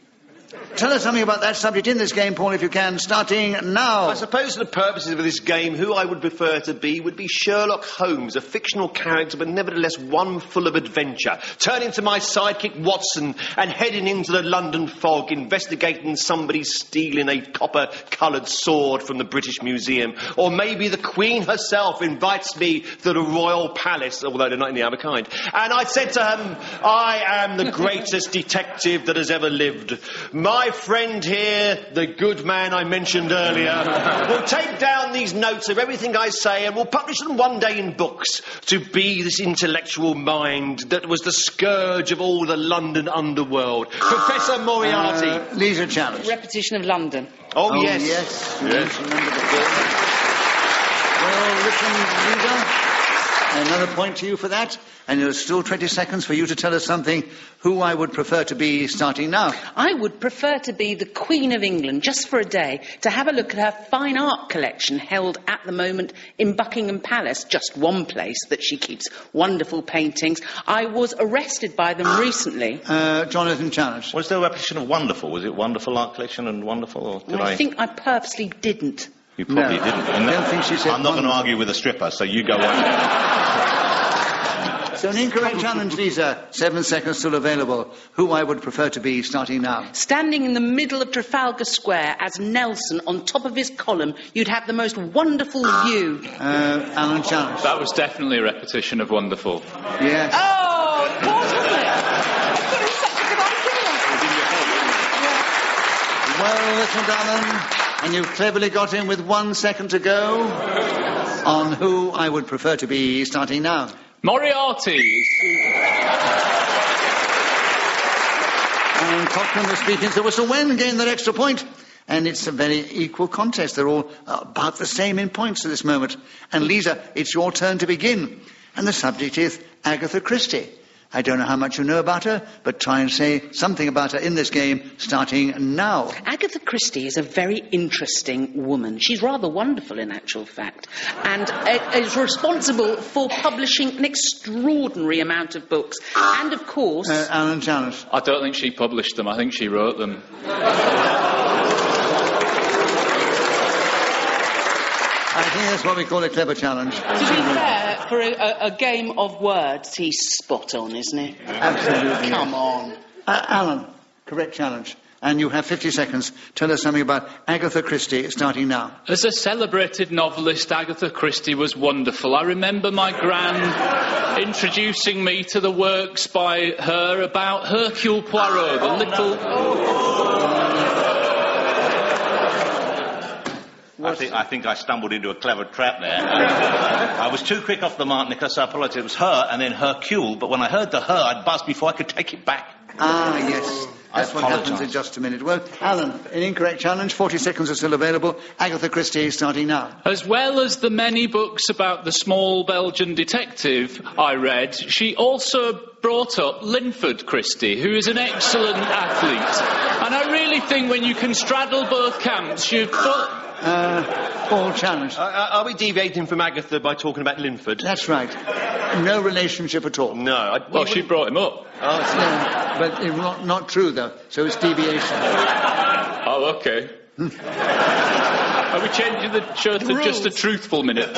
Tell us something about that subject in this game, Paul, if you can, starting now. I suppose for the purposes of this game, who I would prefer to be would be Sherlock Holmes, a fictional character, but nevertheless one full of adventure. Turning to my sidekick Watson and heading into the London fog, investigating somebody stealing a copper-coloured sword from the British Museum. Or maybe the Queen herself invites me to the Royal Palace, although they're not in the other kind. And I said to him, I am the greatest detective that has ever lived. My friend here, the good man I mentioned earlier, will take down these notes of everything I say and will publish them one day in books to be this intellectual mind that was the scourge of all the London underworld. Professor Moriarty. Leisure challenge. Repetition of London. Oh, yes. Yes. Remember the Well, listen, Liza. Another point to you for that. And there's still 20 seconds for you to tell us something who I would prefer to be starting now. I would prefer to be the Queen of England just for a day, to have a look at her fine art collection held at the moment in Buckingham Palace, just one place that she keeps wonderful paintings. I was arrested by them recently. Jonathan challenge. Was there a repetition of wonderful? Was it wonderful art collection and wonderful? Or did I think I purposely didn't. You probably didn't. I don't think she said I'm not going to argue with a stripper, so you go on. So an incorrect challenge, Liza. 7 seconds still available. Who I would prefer to be starting now. Standing in the middle of Trafalgar Square as Nelson on top of his column, you'd have the most wonderful view. Alun challenge. That was definitely a repetition of wonderful. Yes. Oh, of course, wasn't it? I thought it was such a good idea. Well, listened, Alun. And you've cleverly got in with 1 second to go on who I would prefer to be starting now. Moriarty. And Cochrane was speaking to whistle when gain that extra point. And it's a very equal contest. They're all about the same in points at this moment. And Liza, it's your turn to begin. And the subject is Agatha Christie. I don't know how much you know about her, but try and say something about her in this game, starting now. Agatha Christie is a very interesting woman. She's rather wonderful, in actual fact, and is responsible for publishing an extraordinary amount of books. And, of course... Alun challenge. I don't think she published them. I think she wrote them. I think that's what we call a clever challenge. To be fair, for a game of words, he's spot on, isn't he? Absolutely. Come on. Alun, correct challenge. And you have 50 seconds. Tell us something about Agatha Christie, starting now. As a celebrated novelist, Agatha Christie was wonderful. I remember my gran introducing me to the works by her about Hercule Poirot, the little... I think I stumbled into a clever trap there. I was too quick off the mark, Nicholas. I apologise. It was her and then Hercule, but when I heard the her, I'd buzzed before I could take it back. Ah, yes. That's what happens in just a minute. Well, Alun, an incorrect challenge. 40 seconds are still available. Agatha Christie starting now. As well as the many books about the small Belgian detective I read, she also brought up Linford Christie, who is an excellent athlete. And I really think when you can straddle both camps, you've got... Paul, challenge. Are we deviating from Agatha by talking about Linford? That's right. No relationship at all. No. Well, she brought him up. Oh, yeah, but it's not true, though, so it's deviation. Oh, OK. Are we changing the show to just a truthful minute?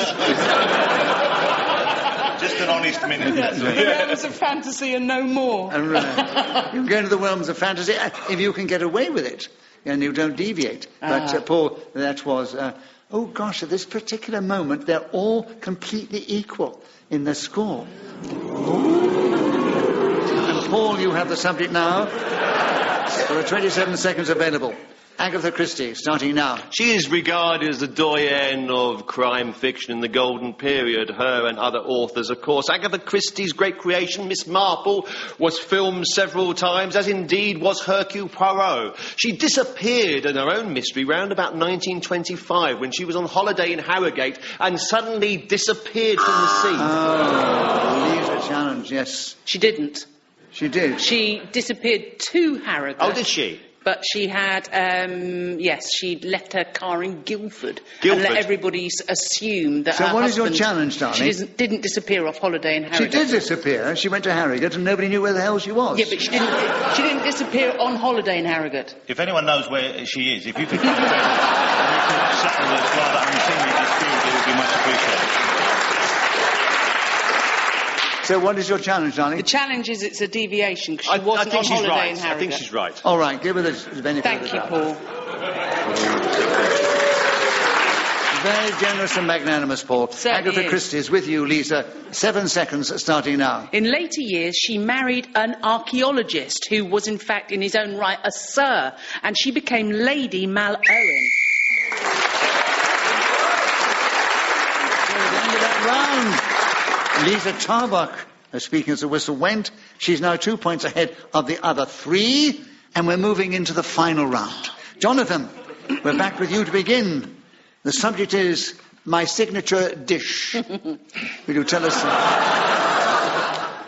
Just an honest minute. The realms of fantasy and no more. Right. You go into the realms of fantasy if you can get away with it. And you don't deviate. But, Paul, that was... oh, gosh, at this particular moment, they're all completely equal in the score. And, Paul, you have the subject now. There are 27 seconds available. Agatha Christie, starting now. She is regarded as the doyenne of crime fiction in the golden period. Her and other authors, of course. Agatha Christie's great creation, Miss Marple, was filmed several times, as indeed was Hercule Poirot. She disappeared in her own mystery round about 1925 when she was on holiday in Harrogate and suddenly disappeared from the sea. Oh, Liza challenge, yes. She didn't. She did. She disappeared to Harrogate. Oh, did she? But she had, she'd left her car in Guildford. Guildford? And let everybody assume that So her what is husband... your challenge, darling? She didn't disappear off holiday in Harrogate. She did disappear. She went to Harrogate and nobody knew where the hell she was. Yeah, but she didn't disappear on holiday in Harrogate. If anyone knows where she is, if you could come back and you could settle this rather unseemly dispute, it would be much appreciated. So what is your challenge, darling? The challenge is it's a deviation because she wasn't on holiday in Harrogate. I think she's right. All right, give her the benefit of the doubt. Thank you, Paul. Very generous and magnanimous, Paul. Agatha Christie is with you, Lisa. 7 seconds starting now. In later years, she married an archaeologist who was, in fact, in his own right, a Sir, and she became Lady Mal Owen. So at the end of that round, Lisa Tarbuck, speaking as the whistle went, she's now 2 points ahead of the other three, and we're moving into the final round. Jonathan, we're back with you to begin. The subject is my signature dish. Will you tell us...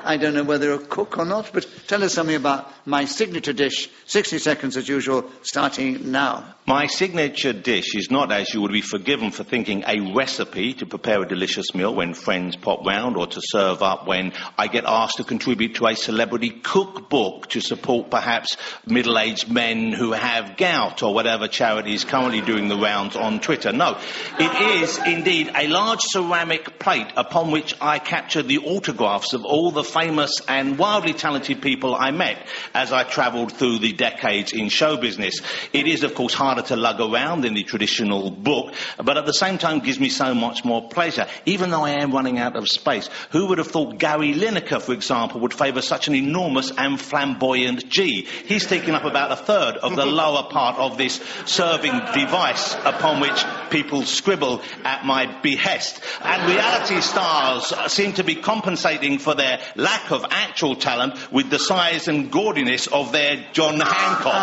I don't know whether you're a cook or not, but tell us something about my signature dish. 60 seconds as usual, starting now. My signature dish is not, as you would be forgiven for thinking, a recipe to prepare a delicious meal when friends pop round or to serve up when I get asked to contribute to a celebrity cookbook to support perhaps middle-aged men who have gout or whatever charity is currently doing the rounds on Twitter. No, it is indeed a large ceramic plate upon which I capture the autographs of all the famous and wildly talented people I met as I travelled through the decades in show business. It is, of course, harder to lug around than the traditional book, but at the same time gives me so much more pleasure, even though I am running out of space. Who would have thought Gary Lineker, for example, would favour such an enormous and flamboyant G? He's taking up about a third of the lower part of this serving device upon which people scribble at my behest. And reality stars seem to be compensating for their lack of actual talent with the size and gaudiness of their John Hancock.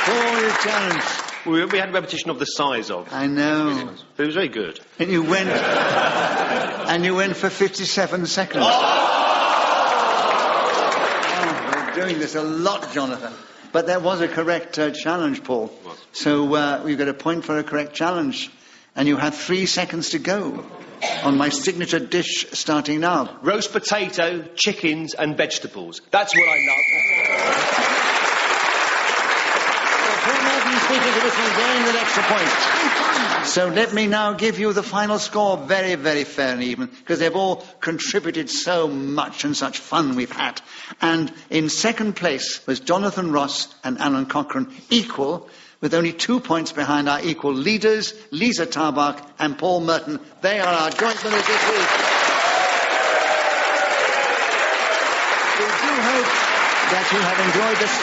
For your challenge. We had a repetition of the size of. I know. But it was very good. And you went for 57 seconds. Oh, we're doing this a lot, Jonathan. But that was a correct challenge, Paul. So we've got a point for a correct challenge. And you have 3 seconds to go on my signature dish starting now. Roast potato, chickens and vegetables. That's what I love. Paul Merton speaking to this one, gained an extra point. So let me now give you the final score, very, very fair and even, because they've all contributed so much and such fun we've had. And in second place was Jonathan Ross and Alun Cochrane, equal, with only 2 points behind our equal leaders, Liza Tarbuck and Paul Merton. They are our joint winners this week. We do hope that you have enjoyed this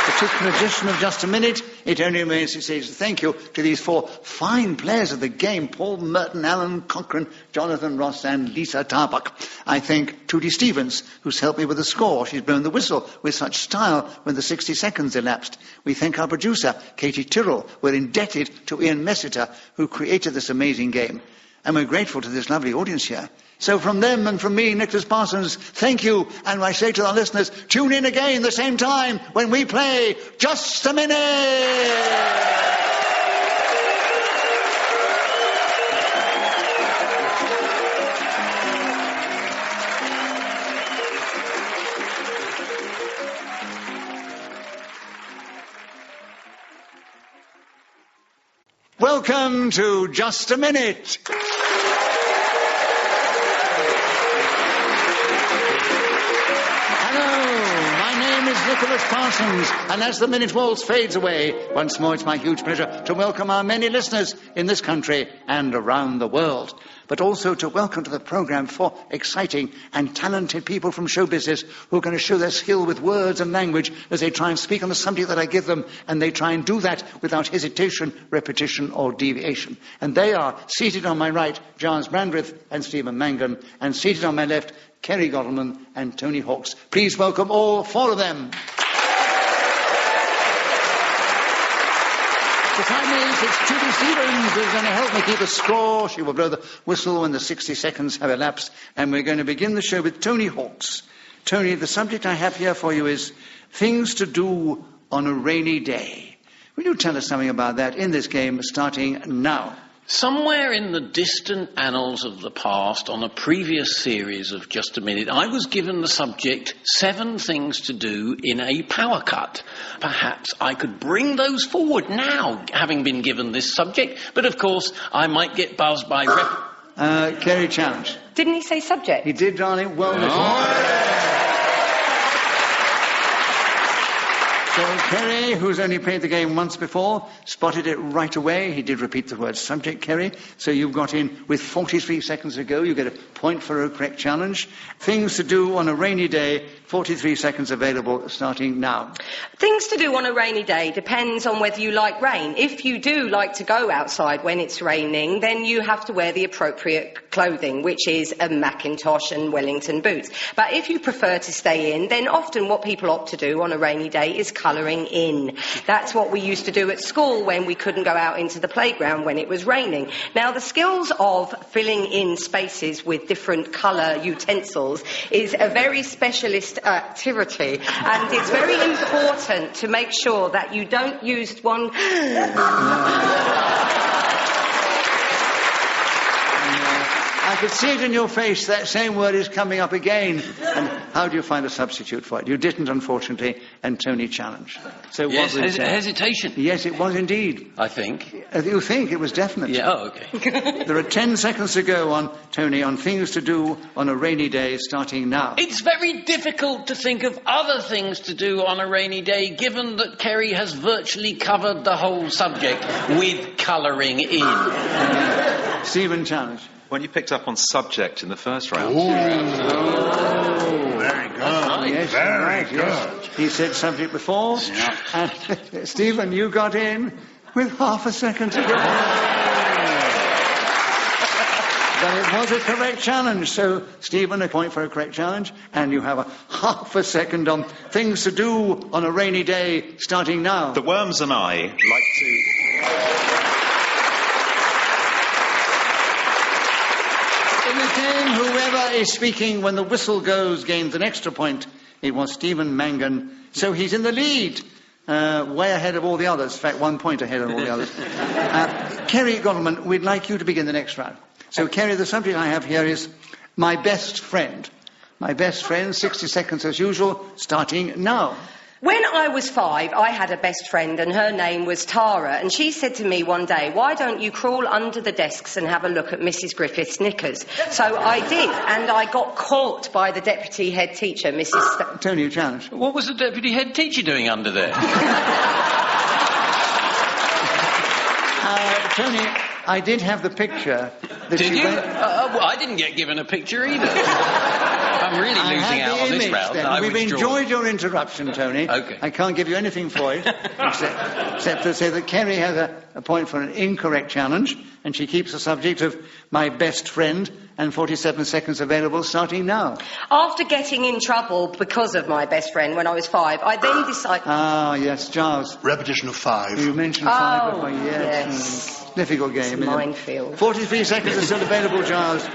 particular edition of Just a Minute. It only remains to say thank you to these 4 fine players of the game, Paul Merton, Alun Cochrane, Jonathan Ross and Liza Tarbuck. I thank Trudy Stevens, who's helped me with the score. She's blown the whistle with such style when the 60 seconds elapsed. We thank our producer, Katie Tyrrell. We're indebted to Ian Messiter, who created this amazing game. And we're grateful to this lovely audience here. So from them and from me, Nicholas Parsons, thank you. And I say to our listeners, tune in again the same time when we play Just a Minute! Welcome to Just a Minute. Nicholas Parsons, and as the minute waltz fades away, once more it's my huge pleasure to welcome our many listeners in this country and around the world, but also to welcome to the programme 4 exciting and talented people from show business who are going to show their skill with words and language as they try and speak on the subject that I give them, and they try and do that without hesitation, repetition or deviation. And they are, seated on my right, Giles Brandreth and Stephen Mangan, and seated on my left, Kerry Godalming and Tony Hawkes. Please welcome all 4 of them. Beside me is Trudy Stevens, who's going to help me keep a score. She will blow the whistle when the 60 seconds have elapsed. And we're going to begin the show with Tony Hawkes. Tony, the subject I have here for you is things to do on a rainy day. Will you tell us something about that in this game starting now? Somewhere in the distant annals of the past, on a previous series of Just a Minute, I was given the subject 7 things to do in a power cut. Perhaps I could bring those forward now, having been given this subject, but of course I might get buzzed by... Kerry challenge. Didn't he say subject? He did, darling. Well done. So Kerry, who's only played the game once before, spotted it right away. He did repeat the word subject, Kerry. So you've got in with 43 seconds to go. You get a point for a correct challenge. Things to do on a rainy day, 43 seconds available starting now. Things to do on a rainy day depends on whether you like rain. If you do like to go outside when it's raining, then you have to wear the appropriate clothing, which is a Macintosh and Wellington boots. But if you prefer to stay in, then often what people opt to do on a rainy day is colouring in. That's what we used to do at school when we couldn't go out into the playground when it was raining. Now, the skills of filling in spaces with different colour utensils is a very specialist activity, and it's very important to make sure that you don't use one... I could see it in your face, that same word is coming up again. And how do you find a substitute for it? You didn't, unfortunately, and Tony challenged. So yes, hesitation. Yes, it was indeed. I think. You think? It was definite. Yeah, oh, okay. There are 10 seconds to go on, Tony, on things to do on a rainy day starting now. It's very difficult to think of other things to do on a rainy day, given that Kerry has virtually covered the whole subject with colouring in. Stephen challenge. When you picked up on subject in the first round. Oh, very good. Yes, very good. Yes. He said subject before. Yeah. And Stephen, you got in with half a second to go. But it was a correct challenge. So, Stephen, a point for a correct challenge. And you have a half a second on things to do on a rainy day starting now. The Worms and I like to... Again, whoever is speaking when the whistle goes gains an extra point. It was Stephen Mangan. So he's in the lead, way ahead of all the others. In fact, 1 point ahead of all the others. Kerry Godalming, we'd like you to begin the next round. So, Kerry, the subject I have here is my best friend. My best friend, 60 seconds as usual, starting now. When I was 5, I had a best friend and her name was Tara, and she said to me one day, why don't you crawl under the desks and have a look at Mrs Griffith's knickers? So I did, and I got caught by the deputy head teacher, Mrs... Tony, a challenge. What was the deputy head teacher doing under there? Tony, I did have the picture. Did you? Well, I didn't get given a picture either. I'm really losing out on this round. We've enjoyed your interruption, Tony. Okay. I can't give you anything for it, except to say that Kerry has a point for an incorrect challenge, and she keeps the subject of my best friend, and 47 seconds available starting now. After getting in trouble because of my best friend when I was 5, I then decided... Ah, yes, Giles. Repetition of 5. You mentioned 5 before, yes. Difficult game, It's a isn't it? minefield. 43 seconds are still available, Giles.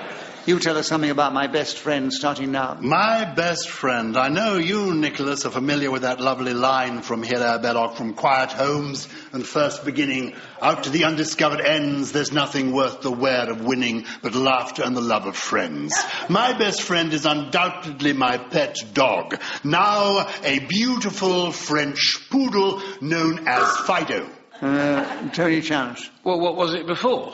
You tell us something about my best friend, starting now. My best friend. I know you, Nicholas, are familiar with that lovely line from Hilaire Belloc, from quiet homes and first beginning, out to the undiscovered ends, there's nothing worth the wear of winning but laughter and the love of friends. My best friend is undoubtedly my pet dog, now a beautiful French poodle known as Fido. Tony Challenge. Well, what was it before?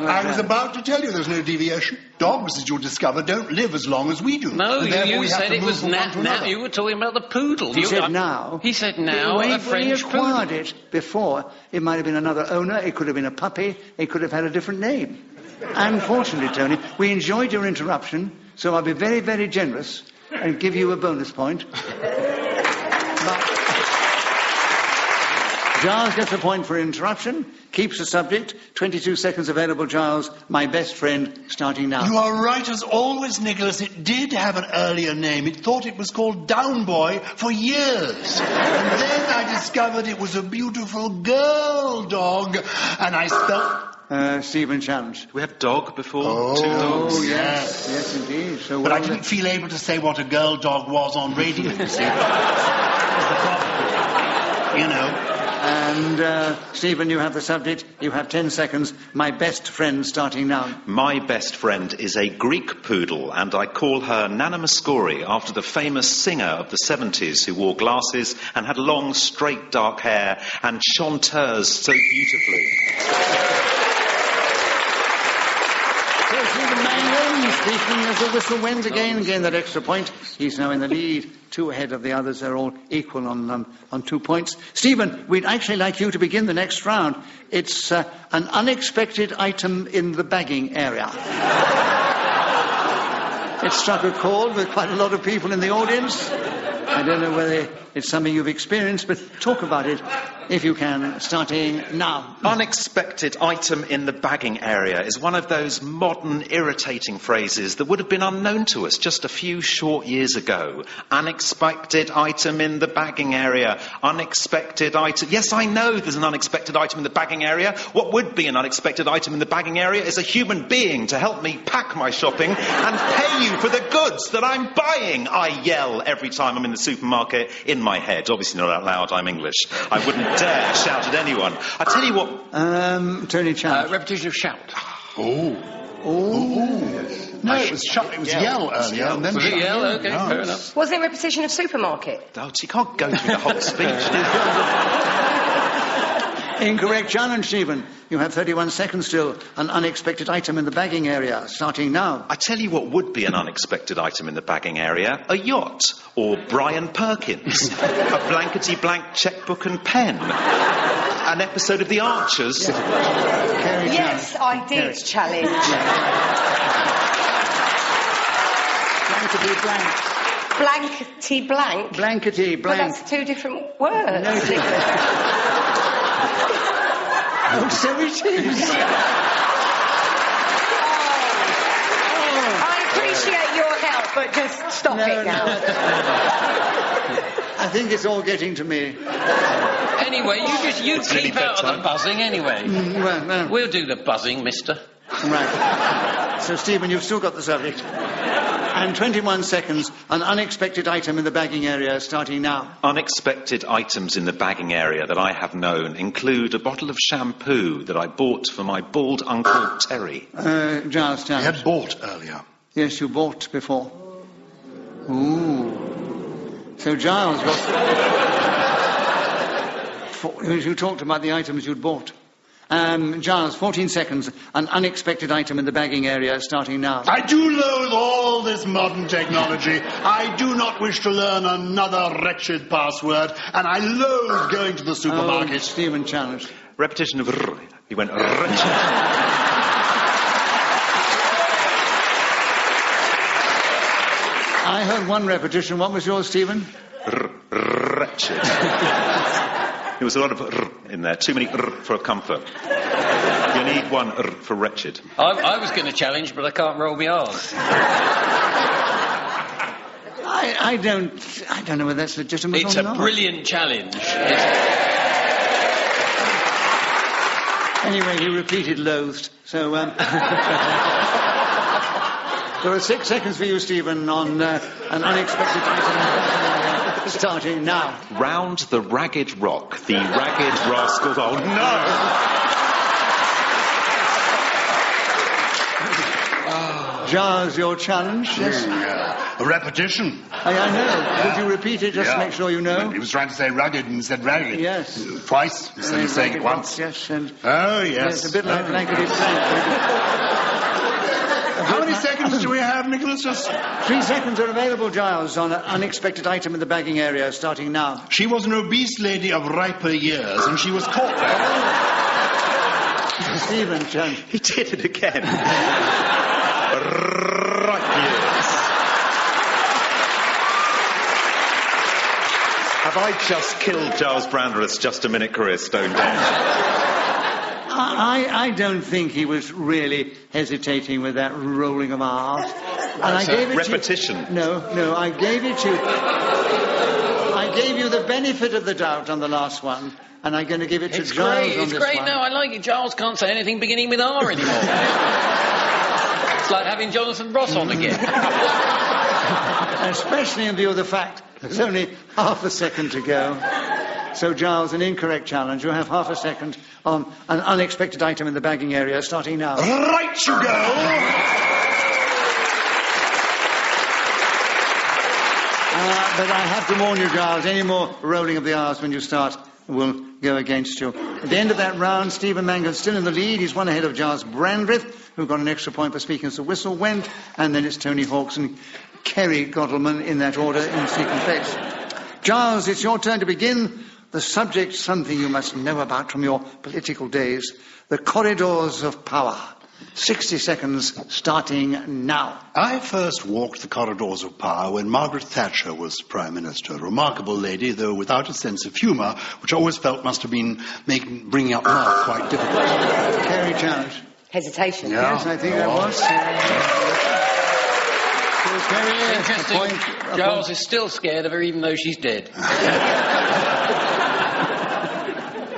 I was about to tell you there's no deviation. Dogs, as you'll discover, don't live as long as we do. No, you said it was now. You were talking about the poodle. He said now. He said now, a French poodle. When he acquired it before, it might have been another owner, it could have been a puppy, it could have had a different name. Unfortunately, Tony, we enjoyed your interruption, so I'll be very, very generous and give you a bonus point. But Giles gets a point for interruption, keeps the subject. 22 seconds available, Giles. My best friend, starting now. You are right as always, Nicholas. It did have an earlier name. It thought it was called Down Boy for years. And then I discovered it was a beautiful girl dog, and I spelt... Stephen Challenge. We have dog before? Oh, 2 dogs? Oh, yes. Yes, indeed. So but well, I didn't feel able to say what a girl dog was on radio, you see. You know. And, Stephen, you have the subject. You have 10 seconds. My best friend, starting now. My best friend is a Greek poodle, and I call her Nana Mouskouri after the famous singer of the 70s who wore glasses and had long, straight, dark hair and chanteuse so beautifully. Speaking as the whistle went again that extra point. He's now in the lead, 2 ahead of the others. They're all equal on 2 points. Stephen, we'd actually like you to begin the next round. It's an unexpected item in the bagging area. It struck a chord with quite a lot of people in the audience. I don't know whether it's something you've experienced, but talk about it, if you can, starting now. Unexpected item in the bagging area is one of those modern, irritating phrases that would have been unknown to us just a few short years ago. Unexpected item in the bagging area. Unexpected item... Yes, I know there's an unexpected item in the bagging area. What would be an unexpected item in the bagging area is a human being to help me pack my shopping and pay you for the goods that I'm buying, I yell every time I'm in the supermarket in my head. Obviously not out loud, I'm English. I wouldn't dare shout at anyone. I tell you what... Tony Chan. Repetition of shout. Oh. No, it was yell earlier. And then was it yell? Okay, fair enough. Was it repetition of supermarket? Oh, you can't go through the whole speech. Incorrect challenge, Stephen. You have 31 seconds still. An unexpected item in the bagging area, starting now. I tell you what would be an unexpected item in the bagging area. A yacht. Or Brian Perkins. A blankety-blank checkbook and pen. An episode of The Archers. Yes, I did challenge. Blankety-blank. Blankety-blank? Blankety-blank. But that's 2 different words. No, oh, so it is. I appreciate your help, but just stop it now. I think it's all getting to me. Anyway, you keep out of the buzzing anyway. Well. We'll do the buzzing, mister. Right. So, Stephen, you've still got the subject. And 21 seconds, an unexpected item in the bagging area, starting now. Unexpected items in the bagging area that I have known include a bottle of shampoo that I bought for my bald uncle Terry. Giles, I had bought earlier. Yes, you bought before. Ooh. So Giles got... You talked about the items you'd bought. Giles, 14 seconds. An unexpected item in the bagging area starting now. I do loathe all this modern technology. I do not wish to learn another wretched password, and I loathe going to the supermarket. Stephen challenged. Repetition of rrr. He went wretched. I heard one repetition. What was yours, Stephen? Wretched. There was a lot of in there. Too many for comfort. You need one for wretched. I was going to challenge, but I can't roll my R's. I don't know whether that's legitimate It's or a not. brilliant challenge. Anyway, he repeated loathed. So, there are 6 seconds for you, Stephen, on an unexpected item starting now. Round the Ragged Rock, the Ragged Rascals... Oh, no! Giles, your challenge, yes? A repetition. I know. Would you repeat it just to make sure you know? He was trying to say rugged and said ragged. Yes. Twice, instead of saying it once. Yes, and... Oh, yes. It's a bit like blankety blank. How many seconds do we have, Nicholas? Just 3 seconds are available, Giles, on an unexpected item in the bagging area, starting now. She was an obese lady of riper years, and she was caught there. Stephen, challenge. He did it again. Right years. Have I just killed Giles Brandreth's just-a-minute career stone dead? I don't think he was really hesitating with that rolling of R's. And I gave it repetition. No, I gave it to you. I gave you the benefit of the doubt on the last one, and I'm going to give it to Giles on this one. It's great. No, I like it. Giles can't say anything beginning with R anymore. It's like having Jonathan Ross on again. Especially in view of the fact there's only half a second to go. So, Giles, an incorrect challenge. You have half a second on an unexpected item in the bagging area, starting now. Right you go! But I have to warn you, Giles, any more rolling of the R's when you start will go against you. At the end of that round, Stephen Mangan's still in the lead. He's one ahead of Giles Brandreth, who got an extra point for speaking as the whistle went. And then it's Tony Hawks and Kerry Goddelman in that order in second place. Giles, it's your turn to begin. The subject, something you must know about from your political days. The corridors of power. 60 seconds starting now. I first walked the corridors of power when Margaret Thatcher was Prime Minister. A remarkable lady, though without a sense of humour, which I always felt must have been bringing up Mark quite difficult. Kerry challenge. Hesitation. Yeah. Yes, I think that was. Interesting. Giles is still scared of her, even though she's dead.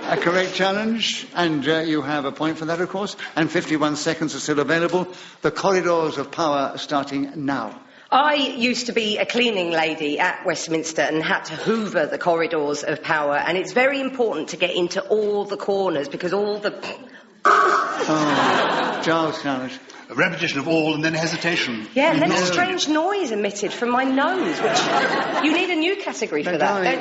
A correct challenge, and you have a point for that, of course, and 51 seconds are still available. The corridors of power starting now. I used to be a cleaning lady at Westminster and had to hoover the corridors of power, and it's very important to get into all the corners because all the... Giles challenge. A repetition of all and then hesitation. Yeah, and then a strange noise emitted from my nose, which... You need a new category for that, don't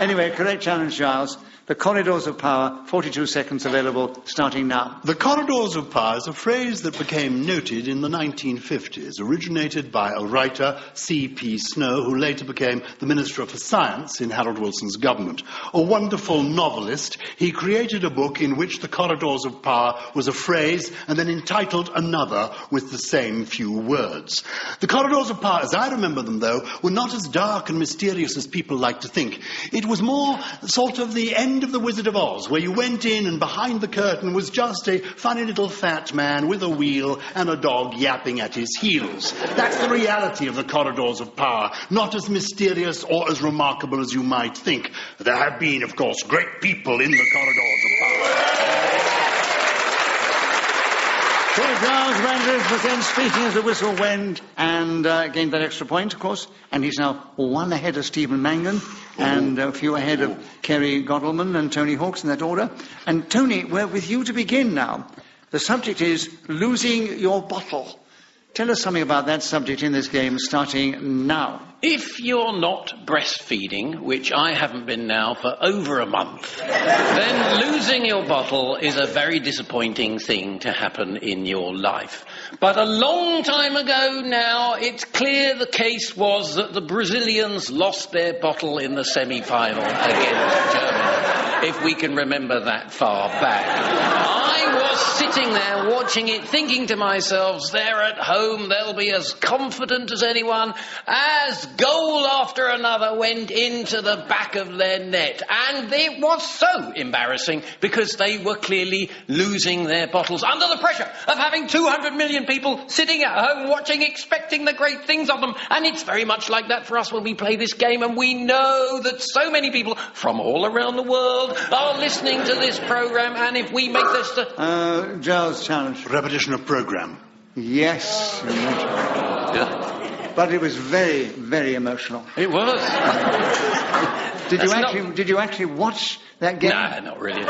you? Anyway, correct challenge, Giles. The corridors of power, 42 seconds available, starting now. The corridors of power is a phrase that became noted in the 1950s, originated by a writer, C.P. Snow, who later became the Minister for Science in Harold Wilson's government. A wonderful novelist, he created a book in which the corridors of power was a phrase and then entitled another with the same few words. The corridors of power, as I remember them, though, were not as dark and mysterious as people like to think. It was more sort of the end of the Wizard of Oz, where you went in and behind the curtain was just a funny little fat man with a wheel and a dog yapping at his heels. That's the reality of the corridors of power, not as mysterious or as remarkable as you might think. There have been, of course, great people in the corridors of power. So Giles Brandreth was then speaking as the whistle went and gained that extra point, of course, and he's now one ahead of Stephen Mangan and a few ahead of Kerry Goddelman and Tony Hawks in that order. And Tony, we're with you to begin now. The subject is losing your bottle. Tell us something about that subject in this game, starting now. If you're not breastfeeding, which I haven't been now for over a month, then losing your bottle is a very disappointing thing to happen in your life. But a long time ago now, it's clear the case was that the Brazilians lost their bottle in the semi-final against Germany, if we can remember that far back. I was sitting there watching it, thinking to myself, they're at home, they'll be as confident as anyone, as goal after another went into the back of their net. And it was so embarrassing because they were clearly losing their bottles under the pressure of having 200 million people sitting at home watching, expecting the great things of them. And it's very much like that for us when we play this game, and we know that so many people from all around the world are listening to this programme, and if we make this... Giles' challenge. Repetition of programme. Yes. Yeah. But it was very, very emotional. It was. Did you actually watch that game? Nah, not really.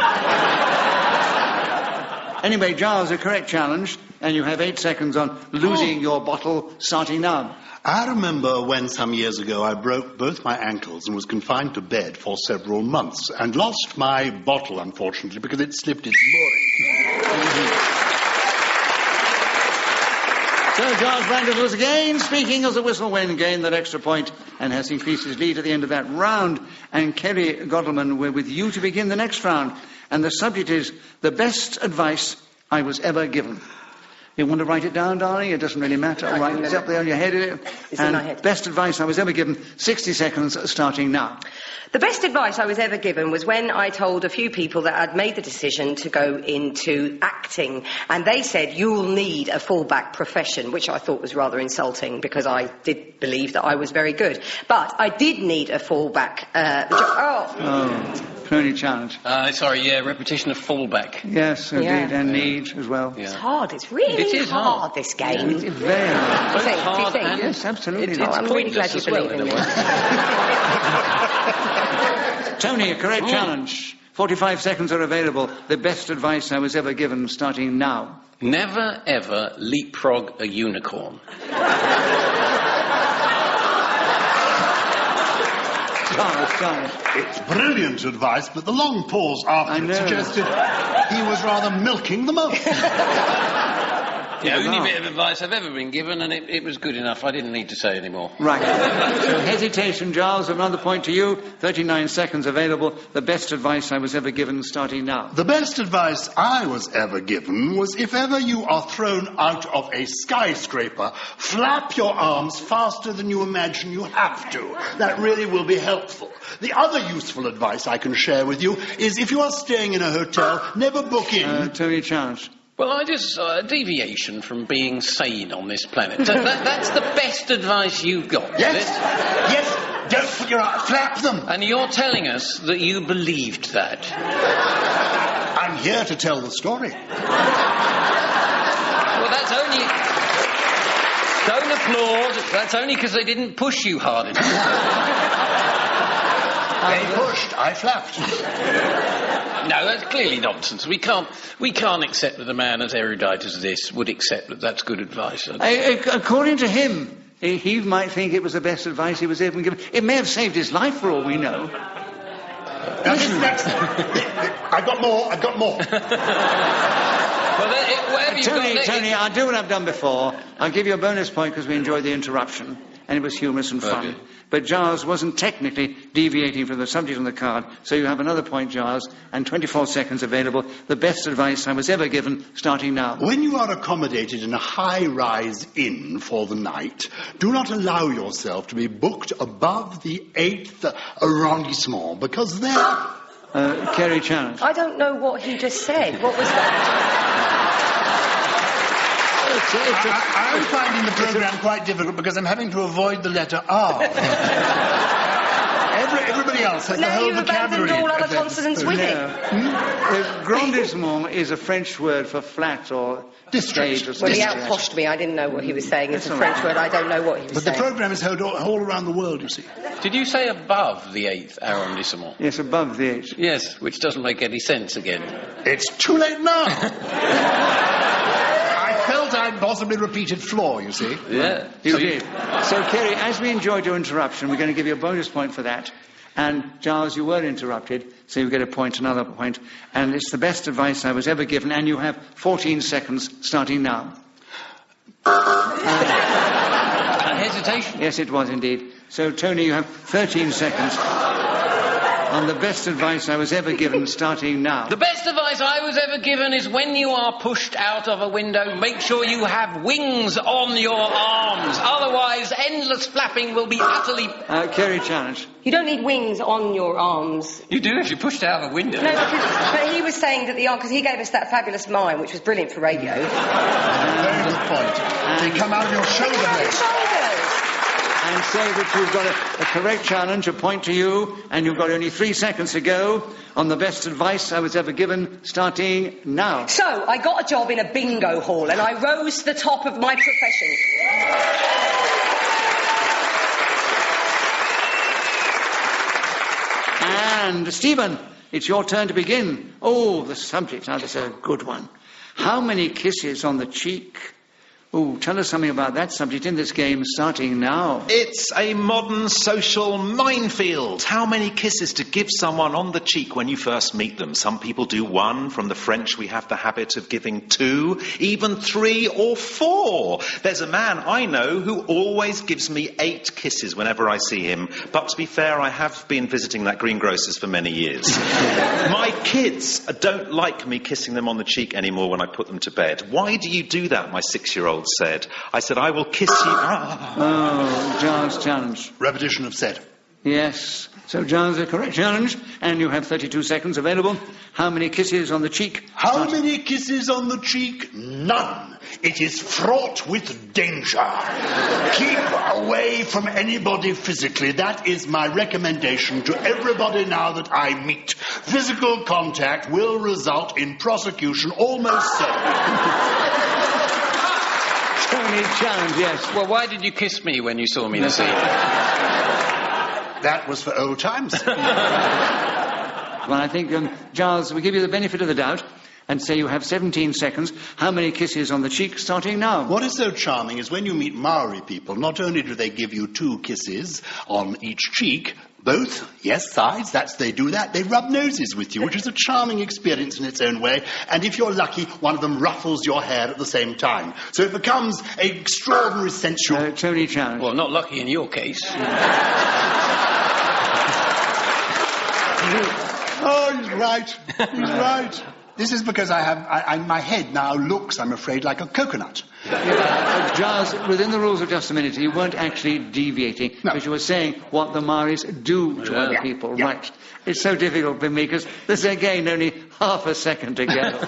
Anyway, Giles, a correct challenge, and you have 8 seconds on losing your bottle, starting now. I remember when some years ago I broke both my ankles and was confined to bed for several months and lost my bottle, unfortunately, because it slipped its mooring. So Giles Brandon was again speaking as the whistle when gained that extra point and has increased his lead at the end of that round. And Kerry Godalman, we're with you to begin the next round. And the subject is the best advice I was ever given. You want to write it down, darling? It doesn't really matter. All right, it's up there on your head. It's in my head. Best advice I was ever given. 60 seconds starting now. The best advice I was ever given was when I told a few people that I'd made the decision to go into acting, and they said, you'll need a fallback profession, which I thought was rather insulting because I did believe that I was very good. But I did need a fallback Crony challenge. Repetition of fallback. Yes, indeed, and need as well. It's hard. It's really hard, this game. It's very hard. Do you think? Yes, absolutely. I'm really glad you believe in me. Tony, a correct challenge. 45 seconds are available. The best advice I was ever given, starting now. Never, ever leapfrog a unicorn. Charles. It's brilliant advice, but the long pause after it suggested he was rather milking the moment. The only bit of advice I've ever been given, and it was good enough. I didn't need to say any more. Right. So hesitation, Giles. Another point to you. 39 seconds available. The best advice I was ever given, starting now. The best advice I was ever given was if ever you are thrown out of a skyscraper, flap your arms faster than you imagine you have to. That really will be helpful. The other useful advice I can share with you is if you are staying in a hotel, never book in. Tony Challenge. Well, I just deviation from being sane on this planet. That's the best advice you've got, yes. Is it? Yes, don't put your arms, flap them. And you're telling us that you believed that. I'm here to tell the story. Well, that's only... Don't applaud. That's only because they didn't push you hard enough. They pushed, I flapped. No, that's clearly nonsense. We can't accept that a man as erudite as this would accept that that's good advice. According to him, he might think it was the best advice he was ever given. It may have saved his life for all we know. I've got more. Well, Tony, I'll do what I've done before. I'll give you a bonus point because we enjoyed the interruption, and it was humorous and fun. Okay. But Giles wasn't technically deviating from the subject on the card, so you have another point, Giles, and 24 seconds available. The best advice I was ever given, starting now. When you are accommodated in a high-rise inn for the night, do not allow yourself to be booked above the 8th arrondissement, because there... Kerry Challenge. I don't know what he just said. What was that? I'm finding the programme quite difficult because I'm having to avoid the letter R. Everybody else has the whole vocabulary. Now you've abandoned all other consonants with it. Grandissement is a French word for flat or stage or something. Well, he outposhed me. I didn't know what he was saying. It's a French word. I don't know what he was saying. But the programme is held all around the world, you see. Did you say above the 8th arrondissement? Yes, above the 8th. Yes, which doesn't make any sense again. It's too late now. I felt I'd possibly repeated floor, you see. Yeah. You did. So, Kerry, as we enjoyed your interruption, we're going to give you a bonus point for that. And, Giles, you were interrupted, so you get a point, another point. And it's the best advice I was ever given, and you have 14 seconds starting now. Hesitation? Yes, it was indeed. So, Tony, you have 13 seconds on the best advice I was ever given, starting now. The best advice I was ever given is when you are pushed out of a window, make sure you have wings on your arms. Otherwise, endless flapping will be utterly... Kerry, challenge. You don't need wings on your arms. You do if you're pushed out of a window. No, but he was saying that because he gave us that fabulous mime, which was brilliant for radio. Very good point. They come out of your shoulder blades. And say that you've got a correct challenge, a point to you, and you've got only 3 seconds to go on the best advice I was ever given, starting now. So, I got a job in a bingo hall, and I rose to the top of my profession. And, Stephen, it's your turn to begin. Oh, the subject, now this is a good one. How many kisses on the cheek? Oh, tell us something about that subject in this game, starting now. It's a modern social minefield. How many kisses to give someone on the cheek when you first meet them? Some people do 1. From the French, we have the habit of giving 2, even 3 or 4. There's a man I know who always gives me 8 kisses whenever I see him. But to be fair, I have been visiting that greengrocer's for many years. My kids don't like me kissing them on the cheek anymore when I put them to bed. Why do you do that, my 6-year-old said. I said, I will kiss you. Oh, Giles' challenge. Repetition of set. Yes. So, Giles, a correct challenge, and you have 32 seconds available. How many kisses on the cheek? How many kisses on the cheek? None. It is fraught with danger. Keep away from anybody physically. That is my recommendation to everybody now that I meet. Physical contact will result in prosecution almost certainly. Tony, challenge, yes. Well, why did you kiss me when you saw me this evening? That was for old times. Well, I think, Giles, we give you the benefit of the doubt and say you have 17 seconds. How many kisses on the cheek, starting now? What is so charming is when you meet Maori people, not only do they give you 2 kisses on each cheek, both, yes, sides, they do that. They rub noses with you, which is a charming experience in its own way. And if you're lucky, one of them ruffles your hair at the same time. So it becomes an extraordinary sensual... Tony, challenge. Well, not lucky in your case. Oh, he's right. He's right. This is because my head now looks, I'm afraid, like a coconut. Giles, within the rules of just a minute, you weren't actually deviating, because you were saying what the Maoris do to other people. Yeah. Right. It's so difficult for me, because there's again only half a second to go.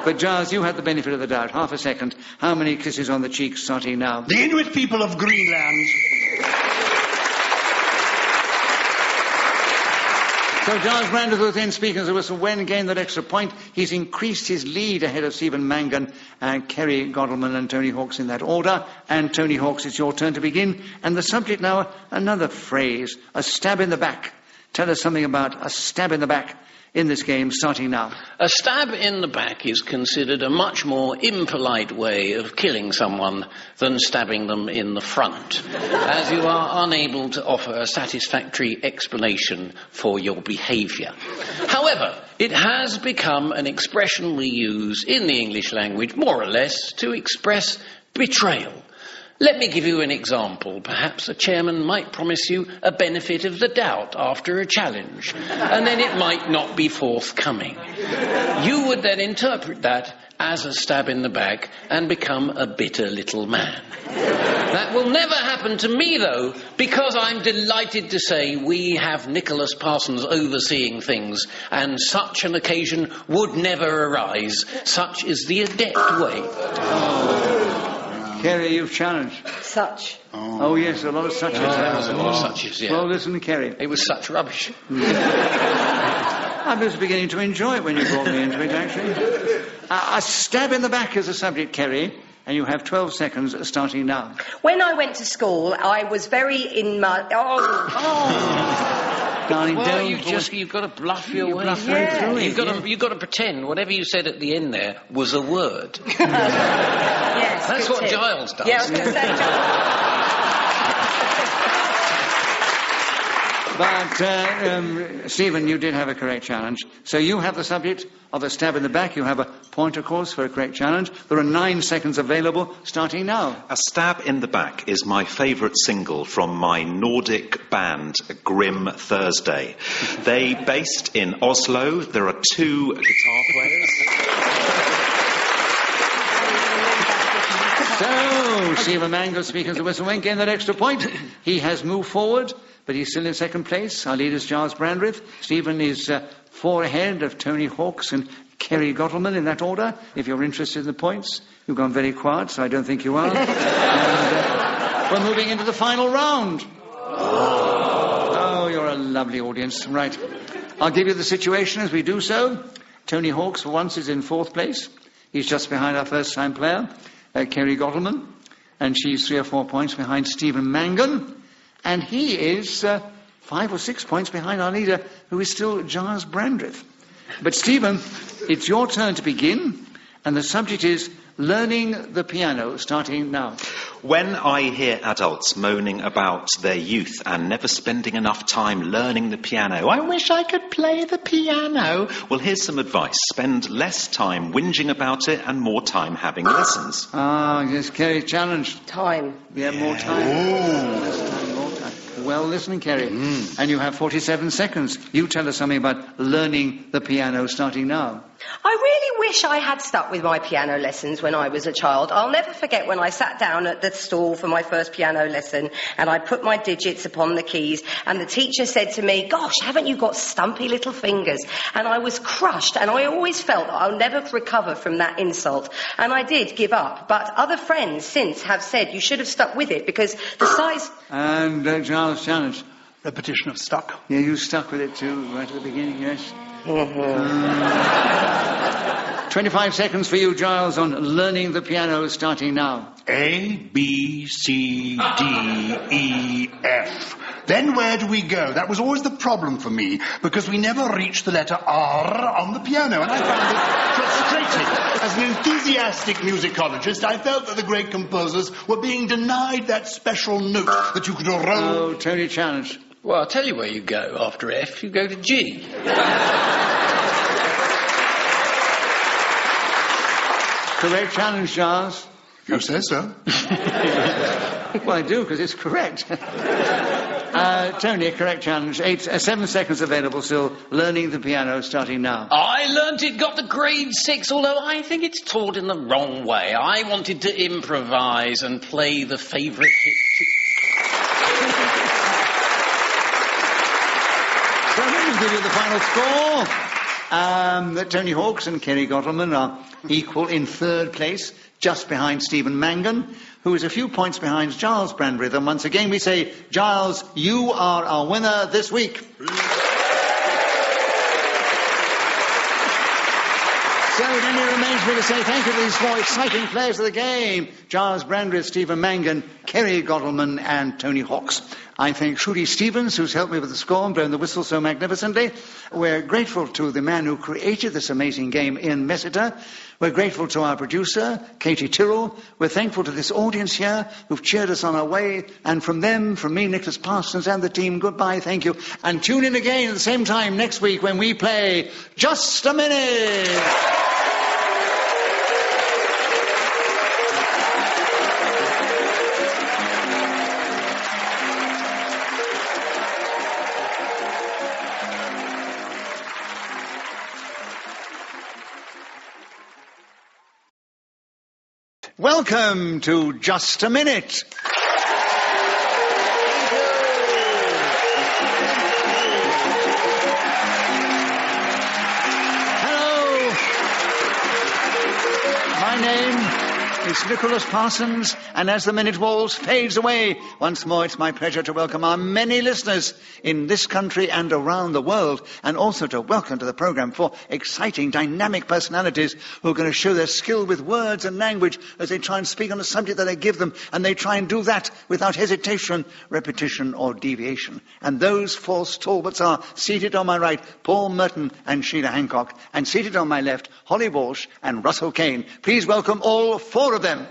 But Giles, you had the benefit of the doubt. Half a second. How many kisses on the cheek, starting now? The Inuit people of Greenland... So Giles Brandreth within speakers of whistle when gained that extra point. He's increased his lead ahead of Stephen Mangan and Kerry Godalman and Tony Hawkes in that order. And Tony Hawkes, it's your turn to begin. And the subject now, another phrase, a stab in the back. Tell us something about a stab in the back in this game, starting now. A stab in the back is considered a much more impolite way of killing someone than stabbing them in the front, as you are unable to offer a satisfactory explanation for your behaviour. However, it has become an expression we use in the English language, more or less, to express betrayal. Let me give you an example. Perhaps a chairman might promise you a benefit of the doubt after a challenge, and then it might not be forthcoming. You would then interpret that as a stab in the back and become a bitter little man. That will never happen to me, though, because I'm delighted to say we have Nicholas Parsons overseeing things, and such an occasion would never arise. Such is the adept way. Kerry, you've challenged. Such. Oh, yes, a lot of suches. A lot of suches, yeah. Well, listen, Kerry. It was such rubbish. I was beginning to enjoy it when you brought me into it, actually. A stab in the back is a subject, Kerry, and you have 12 seconds starting now. When I went to school, I was very in my... Darling, Well, don't... you've got to bluff your way bluff through. right through it, You've got to pretend whatever you said at the end there was a word. Yes, That's good what tip. Giles does. Yeah, I was going to say, But, Stephen, you did have a correct challenge. So you have the subject of a stab in the back. You have a point, of course, for a correct challenge. There are 9 seconds available, starting now. A Stab in the Back is my favourite single from my Nordic band, Grim Thursday. They based in Oslo. There are 2 guitar players. So, Stephen Mango, speaking of the whistle wink, getting that extra point. He has moved forward, but he's still in second place. Our leader is Giles Brandreth. Stephen is 4 ahead of Tony Hawks and Kerry Gottelman in that order. If you're interested in the points, you've gone very quiet, so I don't think you are. And, we're moving into the final round. Oh, you're a lovely audience. Right. I'll give you the situation as we do so. Tony Hawks, for once, is in 4th place. He's just behind our first-time player, Kerry Gottelman, and she's 3 or 4 points behind Stephen Mangan, and he is 5 or 6 points behind our leader, who is still Giles Brandreth. But Stephen, it's your turn to begin, and the subject is learning the piano, starting now. When I hear adults moaning about their youth and never spending enough time learning the piano, I wish I could play the piano. Well, here's some advice. Spend less time whinging about it and more time having lessons. Ah, yes, Kerry, challenge. time. Yeah, more time. Less time, more time. Well listening, Kerry. And you have 47 seconds. You tell us something about learning the piano, starting now. I really wish I had stuck with my piano lessons when I was a child. I'll never forget when I sat down at the stall for my first piano lesson and I put my digits upon the keys and the teacher said to me, "Gosh, haven't you got stumpy little fingers?" And I was crushed, and I always felt that I'll never recover from that insult. And I did give up, but other friends since have said you should have stuck with it because the size... And Giles, challenge. Repetition of stuck. Yeah, you stuck with it too, right at the beginning, yes. 25 seconds for you, Giles, on learning the piano, starting now. A, B, C, D, E, F. Then where do we go? That was always the problem for me, because we never reached the letter R on the piano, and I found it frustrating. As an enthusiastic musicologist, I felt that the great composers were being denied that special note that you could roll... Oh, Tony, challenge. Well, I'll tell you where you go after F. You go to G. Correct challenge, Giles. You say so. Well, I do, because it's correct. Tony, correct challenge. 7 seconds available still. Learning the piano, starting now. I learnt it, got the grade 6, although I think it's taught in the wrong way. I wanted to improvise and play the favourite hit. So we'll give you the final score. That Tony Hawks and Kerry Gottelman are equal in 3rd place, just behind Stephen Mangan, who is a few points behind Giles Brandreth. And once again we say, Giles, you are our winner this week. So it only remains for me to say thank you to these 4 exciting players of the game. Giles Brandreth, Stephen Mangan, Kerry Gottelman and Tony Hawks. I thank Trudy Stevens, who's helped me with the score and blown the whistle so magnificently. We're grateful to the man who created this amazing game, Ian Messiter. We're grateful to our producer, Katie Tyrrell. We're thankful to this audience here who've cheered us on our way. And from them, from me, Nicholas Parsons, and the team, goodbye, thank you. And tune in again at the same time next week when we play Just a Minute. Welcome to Just a Minute. Hello. My name It's Nicholas Parsons, and as the minute waltz fades away, once more it's my pleasure to welcome our many listeners in this country and around the world, and also to welcome to the programme four exciting, dynamic personalities who are going to show their skill with words and language as they try and speak on a subject that I give them, and they try and do that without hesitation, repetition or deviation. And those four stalwarts are seated on my right, Paul Merton and Sheila Hancock, and seated on my left, Holly Walsh and Russell Kane. Please welcome all four of them.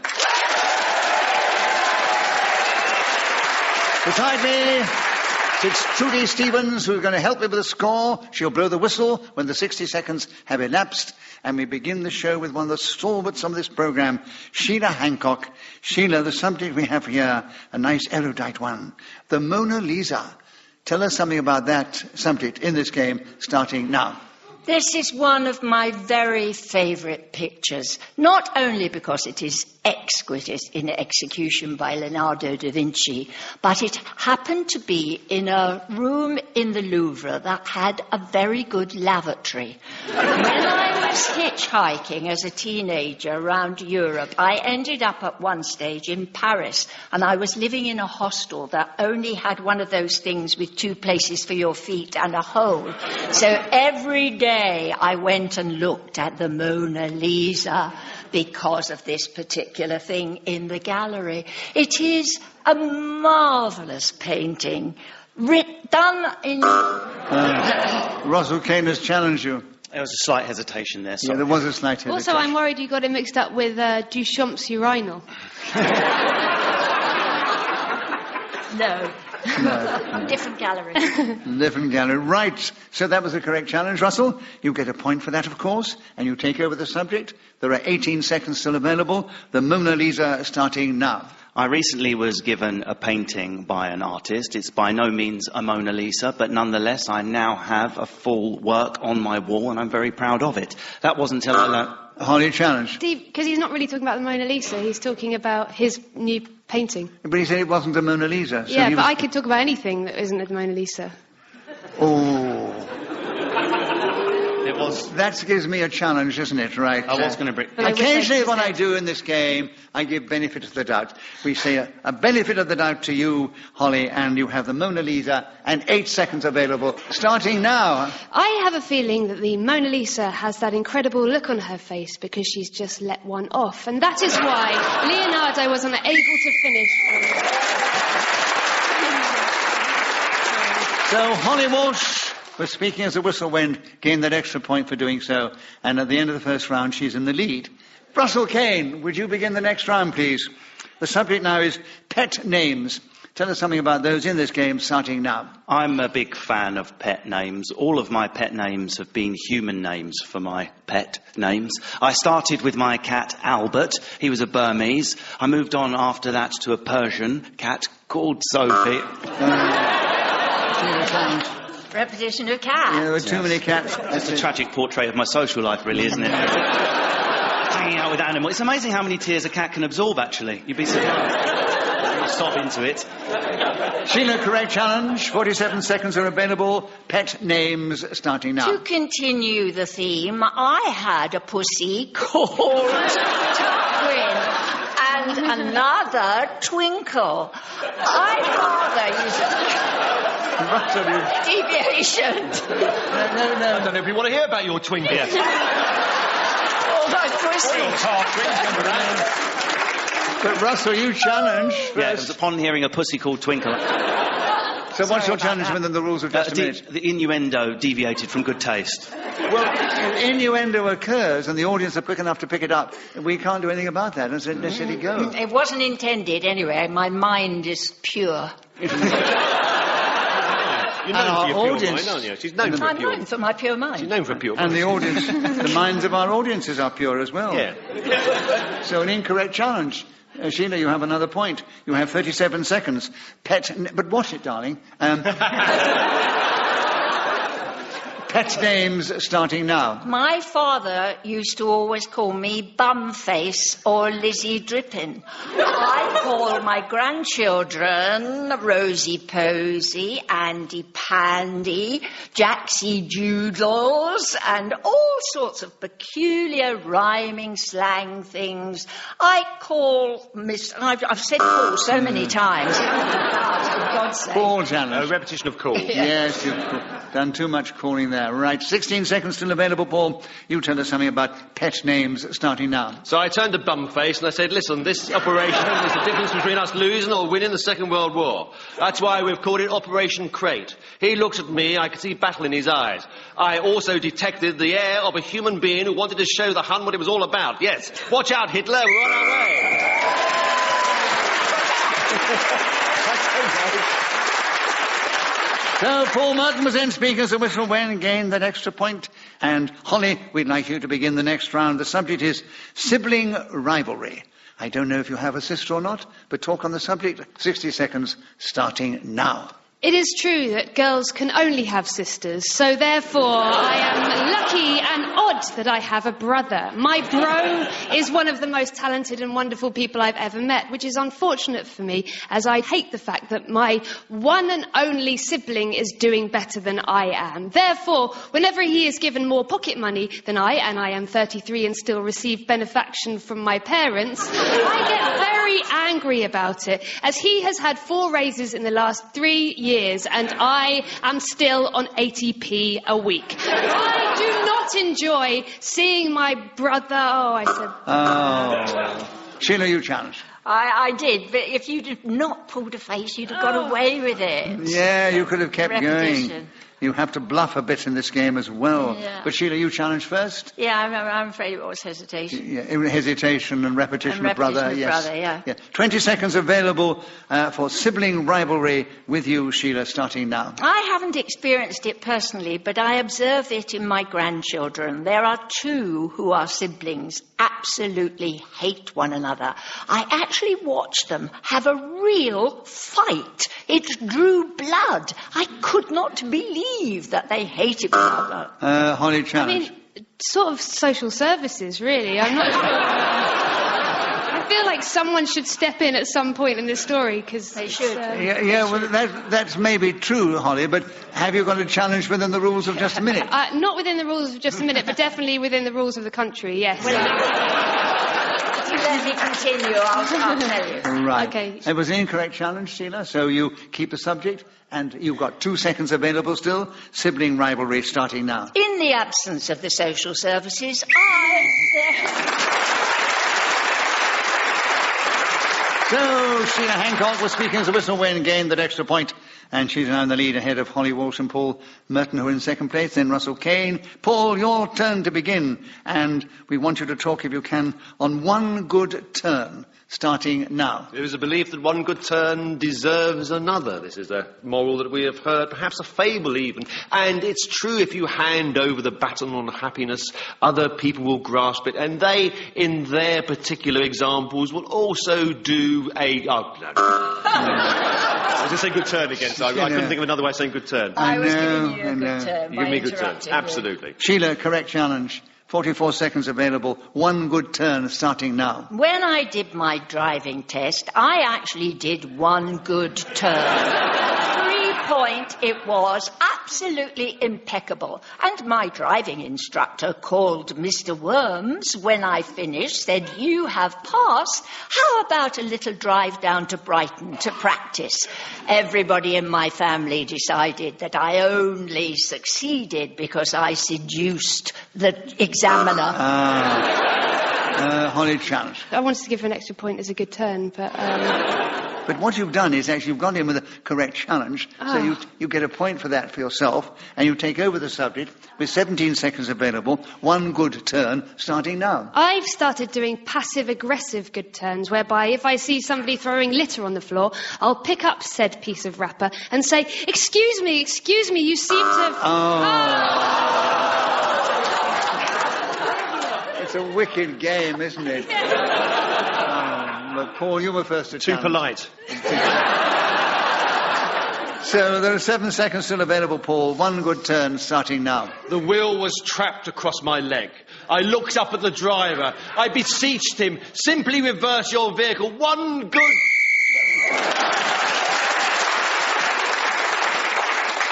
Beside me sits Trudy Stevens, who's going to help me with the score. She'll blow the whistle when the 60 seconds have elapsed. And we begin the show with one of the stalwarts of this programme, Sheila Hancock. Sheila, the subject we have here, a nice erudite one, the Mona Lisa. Tell us something about that subject in this game, starting now. This is one of my very favourite pictures, not only because it is exquisite in execution by Leonardo da Vinci, but it happened to be in a room in the Louvre that had a very good lavatory. When I was hitchhiking as a teenager around Europe, I ended up at one stage in Paris, and I was living in a hostel that only had one of those things with two places for your feet and a hole. So every day I went and looked at the Mona Lisa because of this particular thing in the gallery. It is a marvellous painting, done in... Russell Kane has challenged you. There was a slight hesitation there. Yeah, there was a slight hesitation. Also, I'm worried you got it mixed up with Duchamp's urinal. No. Different gallery. Different gallery. Right. So that was the correct challenge, Russell. You get a point for that, of course, and you take over the subject. There are 18 seconds still available. The Mona Lisa starting now. I recently was given a painting by an artist. It's by no means a Mona Lisa, but nonetheless I now have a full work on my wall, and I'm very proud of it. That wasn't until I learned... Holly, challenge. Steve, because he's not really talking about the Mona Lisa, he's talking about his new painting. But he said it wasn't the Mona Lisa. So yeah, but I could talk about anything that isn't the Mona Lisa. Oh. It was... That gives me a challenge, isn't it? Right. I was going to bring... Occasionally what I do in this game, I give benefit of the doubt. We say a benefit of the doubt to you, Holly, and you have the Mona Lisa, and 8 seconds available, starting now. I have a feeling that the Mona Lisa has that incredible look on her face because she's just let one off, and that is why Leonardo was unable to finish. So Holly Walsh was speaking as the whistle went, gained that extra point for doing so, and at the end of the first round she's in the lead. Russell Kane, would you begin the next round, please? The subject now is pet names. Tell us something about those in this game, starting now. I'm a big fan of pet names. All of my pet names have been human names for my pet names. I started with my cat, Albert. He was a Burmese. I moved on after that to a Persian cat called Sophie. Repetition of cat. Yeah, there were too many cats. It's a tragic portrait of my social life, really, isn't it? Hanging out with animals. It's amazing how many tears a cat can absorb, actually. You'd be surprised. Sob into it. Sheila, correct challenge. 47 seconds are available. Pet names starting now. To continue the theme, I had a pussy called Cochrane and another Twinkle. I'd rather use deviation. No, nobody want to hear about your twinkle. Or my pussy. But Russell, you challenge first. Yeah, it was upon hearing a pussy called Twinkle. So what's your challenge within the rules of just a minute? The innuendo deviated from good taste. Well, innuendo occurs and the audience are quick enough to pick it up. We can't do anything about that and let it go. It wasn't intended anyway. My mind is pure. You're known for your pure mind, aren't you? She's known for I'm known for my pure mind. She's known for a pure mind. And the audience, the minds of our audiences are pure as well. Yeah. So an incorrect challenge. Sheila, you have another point. You have 37 seconds. But watch it, darling. Pet Pet names starting now. My father used to always call me Bumface or Lizzie Drippin. I call my grandchildren Rosie Posy, Andy Pandy, Jacksy Doodles, and all sorts of peculiar rhyming slang things. I call I've said call so many times. For God's sake. Call challenge. A repetition of call. Yes, you've done too much calling there. Right, 16 seconds still available, Paul. You tell us something about pet names starting now. So I turned to Bumface and I said, listen, this operation is the difference between us losing or winning the Second World War. That's why we've called it Operation Crate. He looks at me, I could see battle in his eyes. I also detected the air of a human being who wanted to show the Hun what it was all about. Yes, watch out, Hitler, we're on our way. So Paul Merton was in speakers, a whistle when gained that extra point. And Holly, we'd like you to begin the next round. The subject is sibling rivalry. I don't know if you have a sister or not, but talk on the subject. 60 seconds starting now. It is true that girls can only have sisters, so therefore I am lucky and odd that I have a brother. My bro is one of the most talented and wonderful people I've ever met, which is unfortunate for me, as I hate the fact that my one and only sibling is doing better than I am. Therefore, whenever he is given more pocket money than and I am 33 and still receive benefaction from my parents, I get very angry about it, as he has had 4 raises in the last 3 years. And I am still on 80p a week. I do not enjoy seeing my brother... Sheila, you challenge. I did, but if you'd have not pulled a face, you'd have got away with it. Yeah, you could have kept Repetition. going. You have to bluff a bit in this game as well. Yeah. But Sheila, you challenge first? Yeah, I'm afraid it was hesitation. Yeah, hesitation and repetition of brother. Repetition of Yes. brother, yeah. 20 seconds available for sibling rivalry with you, Sheila, starting now. I haven't experienced it personally, but I observe it in my grandchildren. There are 2 who are siblings, absolutely hate one another. I actually watched them have a real fight. It drew blood. I could not believe that they hated one another. Holly, challenge. I mean, sort of social services, really. I'm not sure. I feel like someone should step in at some point in this story, because they should. Well, that's maybe true, Holly, but have you got a challenge within the rules of just a minute? Not within the rules of just a minute, but definitely within the rules of the country, yes. Let me continue, I'll tell you. Right. Okay. It was an incorrect challenge, Sheila, so you keep the subject, and you've got 2 seconds available still. Sibling rivalry starting now. In the absence of the social services, So, Sheila Hancock was speaking as a whistle when gained that extra point, and she's now in the lead ahead of Holly Walsh and Paul Merton, who are in second place, then Russell Kane. Paul, your turn to begin, and we want you to talk, if you can, on one good turn, starting now. There is a belief that one good turn deserves another. This is a moral that we have heard, perhaps a fable even. And it's true, if you hand over the baton on happiness, other people will grasp it, and they, in their particular examples, will also do a... Oh, no. I was going to say good turn again, so I couldn't think of another way of saying good turn. I was giving you a good turn. Give me a good turn. Absolutely. Sheila, correct challenge. 44 seconds available. One good turn starting now. When I did my driving test, I actually did one good turn. 3-point it was, absolutely impeccable. And my driving instructor called Mr. Worms when I finished, said, "You have passed. How about a little drive down to Brighton to practice?" Everybody in my family decided that I only succeeded because I seduced the examiner. Holly, challenge. I wanted to give her an extra point as a good turn, but... But what you've done is actually you've gone in with a correct challenge, so you get a point for that for yourself, and you take over the subject with 17 seconds available. One good turn starting now. I've started doing passive-aggressive good turns, whereby if I see somebody throwing litter on the floor, I'll pick up said piece of wrapper and say, excuse me, you seem to have... It's a wicked game, isn't it? But Paul, you were first to Too challenge. polite. So there are 7 seconds still available, Paul. One good turn starting now. The wheel was trapped across my leg. I looked up at the driver. I beseeched him, simply reverse your vehicle. One good...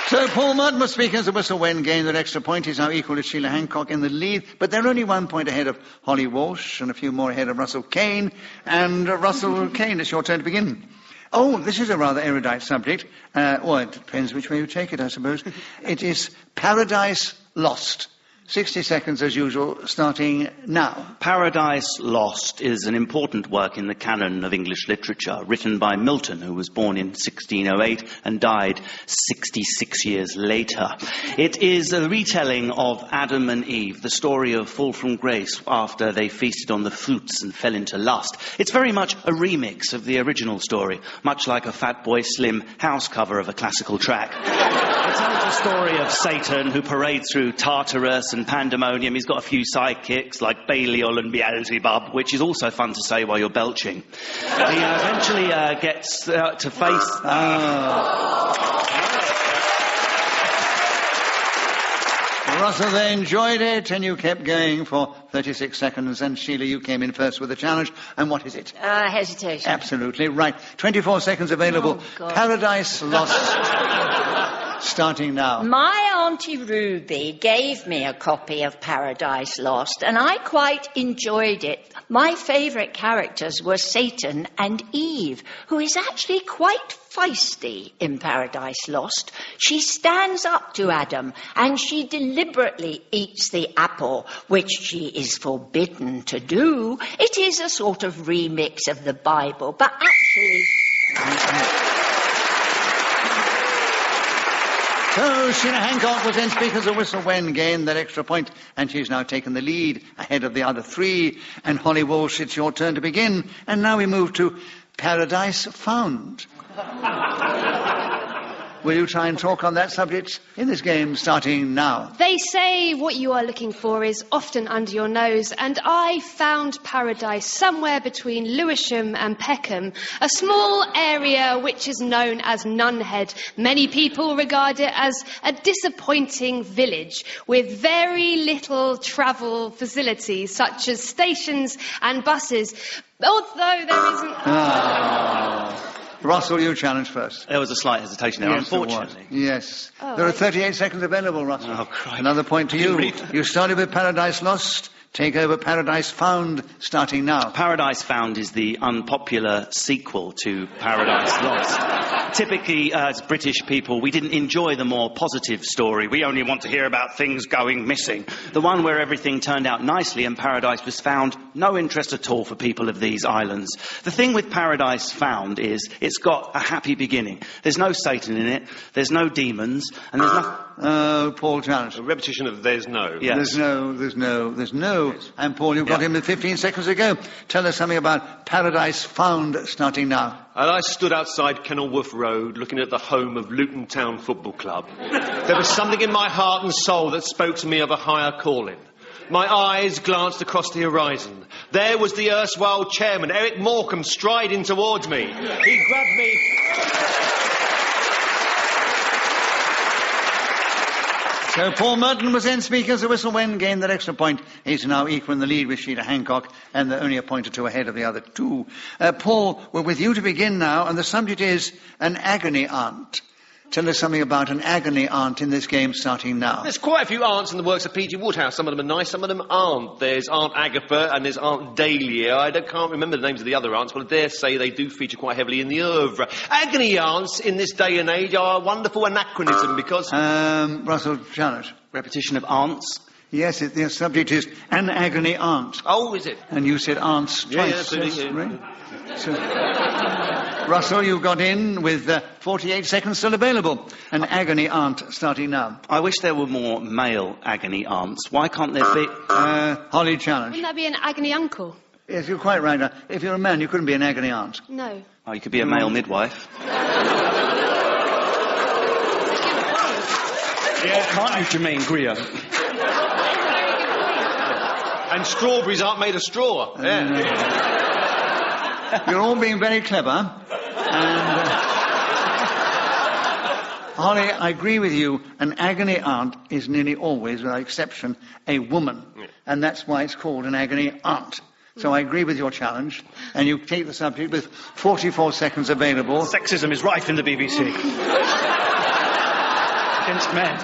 So Paul Merton was speaking as the whistle when gained that extra point. He's now equal to Sheila Hancock in the lead, but they're only 1 point ahead of Holly Walsh and a few more ahead of Russell Kane. And Russell Kane, it's your turn to begin. Oh, this is a rather erudite subject. Well, it depends which way you take it, I suppose. It is Paradise Lost. 60 seconds as usual, starting now. Paradise Lost is an important work in the canon of English literature, written by Milton, who was born in 1608 and died 66 years later. It is a retelling of Adam and Eve, the story of fall from grace after they feasted on the fruits and fell into lust. It's very much a remix of the original story, much like a Fatboy Slim house cover of a classical track. It tells the story of Satan, who parades through Tartarus and pandemonium. He's got a few sidekicks like Belial and Beelzebub, which is also fun to say while you're belching. He eventually gets to face... Russell, they enjoyed it, and you kept going for 36 seconds. And Sheila, you came in first with a challenge. And what is it? Hesitation. Absolutely right. 24 seconds available. Oh, God. Paradise Lost. Starting now. My Auntie Ruby gave me a copy of Paradise Lost, and I quite enjoyed it. My favourite characters were Satan and Eve, who is actually quite feisty in Paradise Lost. She stands up to Adam, and she deliberately eats the apple, which she is forbidden to do. It is a sort of remix of the Bible, but actually... So Sheila Hancock was in speakers a whistle when gained that extra point, and she's now taken the lead ahead of the other three. And Holly Walsh, it's your turn to begin. And now we move to Paradise Found. Will you try and talk on that subject in this game, starting now? They say what you are looking for is often under your nose, and I found paradise somewhere between Lewisham and Peckham, a small area which is known as Nunhead. Many people regard it as a disappointing village with very little travel facilities, such as stations and buses, although there isn't... Russell, you challenge first. There was a slight hesitation there, yes, unfortunately. Yes. There are 38 seconds available, Russell. Oh, crikey. Another point to you. You started with Paradise Lost. Take over Paradise Found, starting now. Paradise Found is the unpopular sequel to Paradise Lost. Typically, as British people, we didn't enjoy the more positive story. We only want to hear about things going missing. The one where everything turned out nicely and paradise was found, no interest at all for people of these islands. The thing with Paradise Found is it's got a happy beginning. There's no Satan in it, there's no demons, and there's nothing... Paul challenge. A repetition of there's no. Yes. There's no. Yes. And Paul, you've got him with 15 seconds ago. Tell us something about Paradise Found, starting now. And I stood outside Kenilworth Road looking at the home of Luton Town Football Club. There was something in my heart and soul that spoke to me of a higher calling. My eyes glanced across the horizon. There was the erstwhile chairman, Eric Morecambe, striding towards me. He grabbed me... So Paul Merton was in speakers. The whistle when gained that extra point. He's now equal in the lead with Sheila Hancock, and they're only a point or two ahead of the other two. Paul, we're with you to begin now, and the subject is an agony aunt. Tell us something about an agony aunt in this game, starting now. There's quite a few aunts in the works of P.G. Wodehouse. Some of them are nice, some of them aren't. There's Aunt Agatha and there's Aunt Dahlia. I can't remember the names of the other aunts, but I dare say they do feature quite heavily in the oeuvre. Agony aunts in this day and age are a wonderful anachronism because... Russell Janet. Repetition of aunts? Yes, the subject is an agony aunt. Oh, is it? And you said aunts twice. Yeah, absolutely. Yes, right? So, Russell, you got in with 48 seconds still available. An agony aunt, starting now. I wish there were more male agony aunts. Why can't there be... Holly challenge. Wouldn't that be an agony uncle? Yes, you're quite right. If you're a man, you couldn't be an agony aunt. No. Oh, you could be a male midwife. Yeah, can't you, Jermaine Greer? And strawberries aren't made of straw. You're all being very clever. And Holly, I agree with you. An agony aunt is nearly always, without exception, a woman. Yeah. And that's why it's called an agony aunt. So I agree with your challenge, and you take the subject with 44 seconds available. Sexism is rife in the BBC. Against men.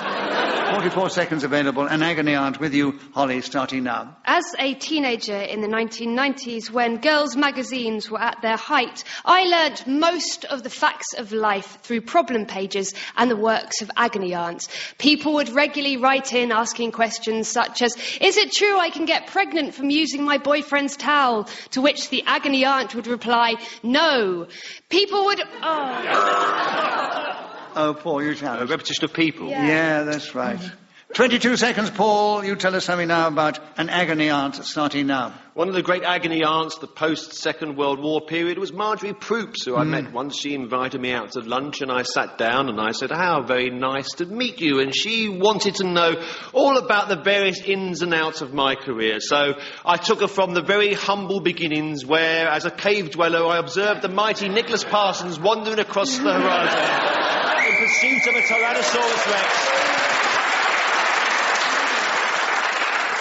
44 seconds available. An agony aunt with you, Holly, starting now. As a teenager in the 1990s, when girls' magazines were at their height, I learnt most of the facts of life through problem pages and the works of agony aunts. People would regularly write in asking questions such as, is it true I can get pregnant from using my boyfriend's towel? To which the agony aunt would reply, no. People would... Oh, Paul, you tell us. A repetition of people. Yeah, that's right. 22 seconds, Paul. You tell us something now about an agony aunt starting now. One of the great agony aunts, the post-Second World War period, was Marjorie Proops, who I met once. She invited me out to lunch, and I sat down and I said, how very nice to meet you. And she wanted to know all about the various ins and outs of my career. So I took her from the very humble beginnings, where, as a cave dweller, I observed the mighty Nicholas Parsons wandering across the horizon in pursuit of a Tyrannosaurus Rex.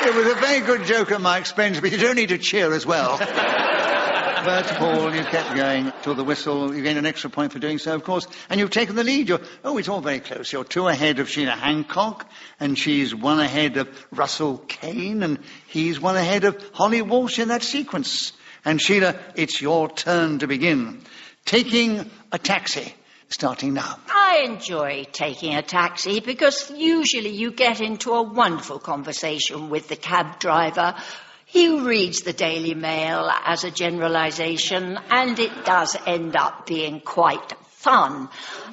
It was a very good joke at my expense, but you don't need to cheer as well. But, Paul, you kept going till the whistle. You gained an extra point for doing so, of course. And you've taken the lead. It's all very close. You're 2 ahead of Sheila Hancock, and she's 1 ahead of Russell Kane, and he's 1 ahead of Holly Walsh in that sequence. And, Sheila, it's your turn to begin. Taking a taxi. Starting now. I enjoy taking a taxi because usually you get into a wonderful conversation with the cab driver. He reads the Daily Mail as a generalisation, and it does end up being quite fun.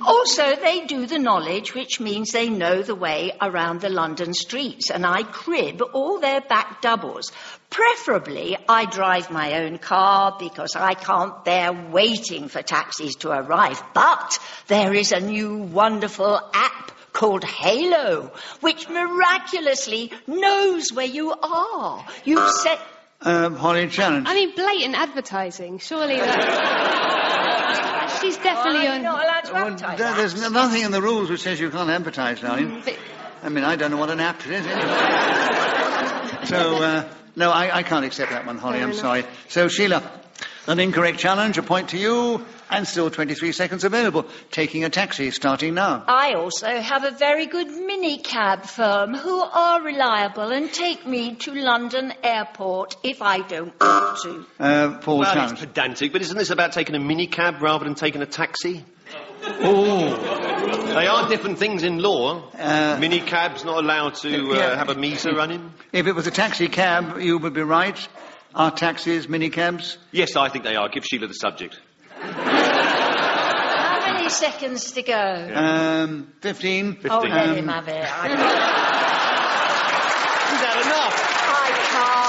Also, they do the knowledge, which means they know the way around the London streets, and I crib all their back doubles. Preferably, I drive my own car because I can't bear waiting for taxis to arrive. But there is a new wonderful app called Halo, which miraculously knows where you are. You've set... Holly, challenge. I mean, blatant advertising. Surely that... She's definitely on... You're not allowed to advertise. There's nothing in the rules which says you can't advertise, darling. I mean, I don't know what an app is anyway. So, no, I can't accept that one, Holly. I'm sorry. So, Sheila, an incorrect challenge, a point to you, and still 23 seconds available. Taking a taxi, starting now. I also have a very good minicab firm who are reliable and take me to London Airport if I don't want to. Paul, well, challenge. It's pedantic, but isn't this about taking a minicab rather than taking a taxi? Oh. They are different things in law. Minicab's not allowed to have a meter running. If it was a taxi cab, you would be right. Are taxis minicabs? Yes, I think they are. Give Sheila the subject. How many seconds to go? 15. Oh, let him have it. Is that enough? I can't.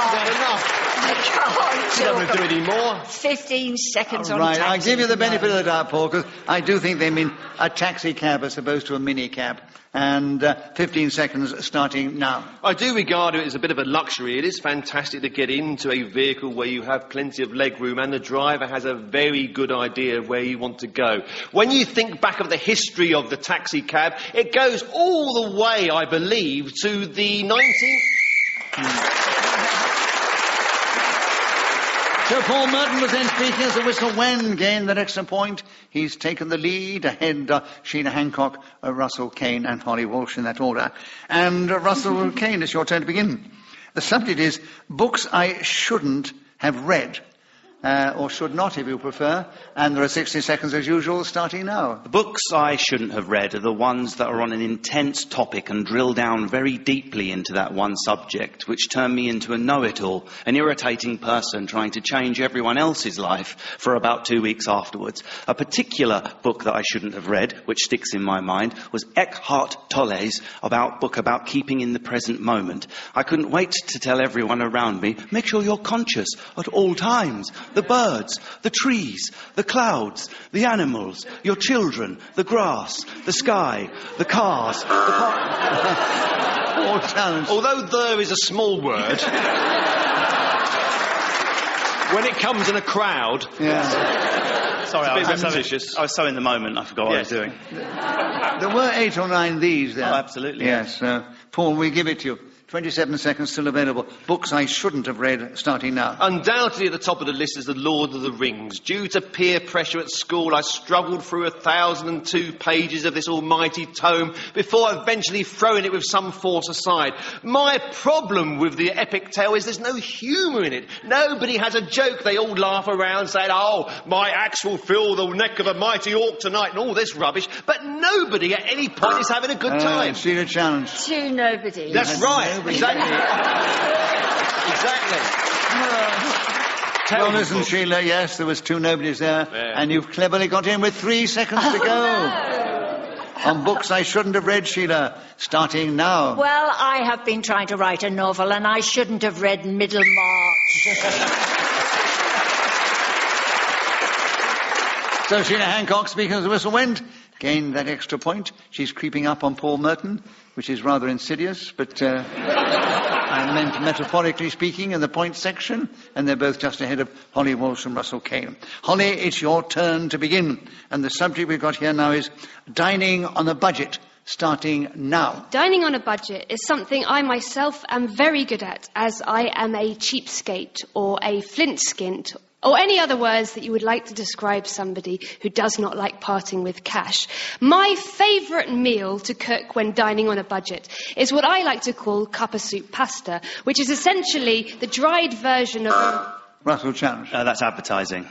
You're not going to do any more. 15 seconds on Right, taxi. I give you the benefit of the doubt, Paul, because I do think they mean a taxi cab as opposed to a mini cab. And 15 seconds starting now. I do regard it as a bit of a luxury. It is fantastic to get into a vehicle where you have plenty of legroom and the driver has a very good idea of where you want to go. When you think back of the history of the taxi cab, it goes all the way, I believe, to the 19th... So Paul Merton was then speaking as the whistle when gained that extra point. He's taken the lead ahead Sheila Hancock, Russell Kane and Holly Walsh in that order. And Russell Kane, it's your turn to begin. The subject is books I shouldn't have read. Or should not, if you prefer. And there are 60 seconds as usual, starting now. The books I shouldn't have read are the ones that are on an intense topic and drill down very deeply into that one subject, which turn me into a know-it-all, an irritating person trying to change everyone else's life for about 2 weeks afterwards. A particular book that I shouldn't have read, which sticks in my mind, was Eckhart Tolle's book about keeping in the present moment. I couldn't wait to tell everyone around me, make sure you're conscious at all times. The birds, the trees, the clouds, the animals, your children, the grass, the sky, the cars, the challenge. Although there is a small word, when it comes in a crowd... Yeah. Sorry, It's a bit I was repetitious. I was so in the moment, I forgot what I was doing. There were 8 or 9 these there. Oh, absolutely. Yes. Paul, we give it to you. 27 seconds still available. Books I shouldn't have read, starting now. Undoubtedly at the top of the list is The Lord of the Rings. Due to peer pressure at school, I struggled through 1,002 pages of this almighty tome before eventually throwing it with some force aside. My problem with the epic tale is there's no humour in it. Nobody has a joke. They all laugh around saying, "Oh, my axe will fill the neck of a mighty orc tonight," and all this rubbish. But nobody at any point is having a good time. Sheila challenge. 2 nobodies. That's right. Exactly. Exactly. Well, listen, Sheila, yes, there was 2 nobodies there, and you've cleverly got in with 3 seconds to go. On books I shouldn't have read, Sheila, starting now. Well, I have been trying to write a novel, and I shouldn't have read Middlemarch. So Sheila Hancock, speaking as the whistle went, gained that extra point. She's creeping up on Paul Merton, which is rather insidious, but I meant metaphorically speaking in the point section, and they're both just ahead of Holly Walsh and Russell Kane. Holly, it's your turn to begin, and the subject we've got here now is dining on a budget, starting now. Dining on a budget is something I myself am very good at, as I am a cheapskate or a flintskint, or any other words that you would like to describe somebody who does not like parting with cash. My favourite meal to cook when dining on a budget is what I like to call cuppa soup pasta, which is essentially the dried version of a... Russell challenge. That's advertising.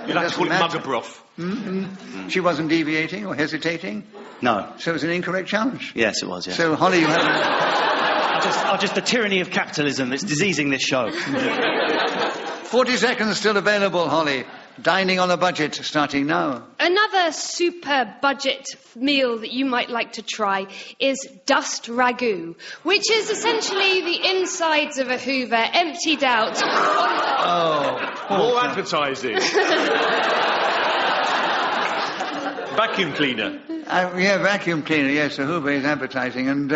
You'd like to call it mugger broth. Mm-hmm. She wasn't deviating or hesitating? No. So it was an incorrect challenge? Yes, it was, yeah. So, Holly, you have... just the tyranny of capitalism that's diseasing this show. 40 seconds still available, Holly. Dining on a budget, starting now. Another super budget meal that you might like to try is dust ragu, which is essentially the insides of a Hoover emptied out. More advertising. Vacuum cleaner. Yeah, vacuum cleaner, yes, a Hoover is advertising, and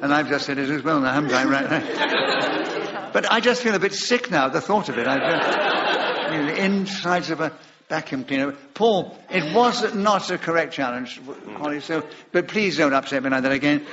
I've just said it as well now, haven't I? Right. But I just feel a bit sick now, the thought of it. The insides of a vacuum cleaner. Paul, it was not a correct challenge, Holly, but please don't upset me like that again.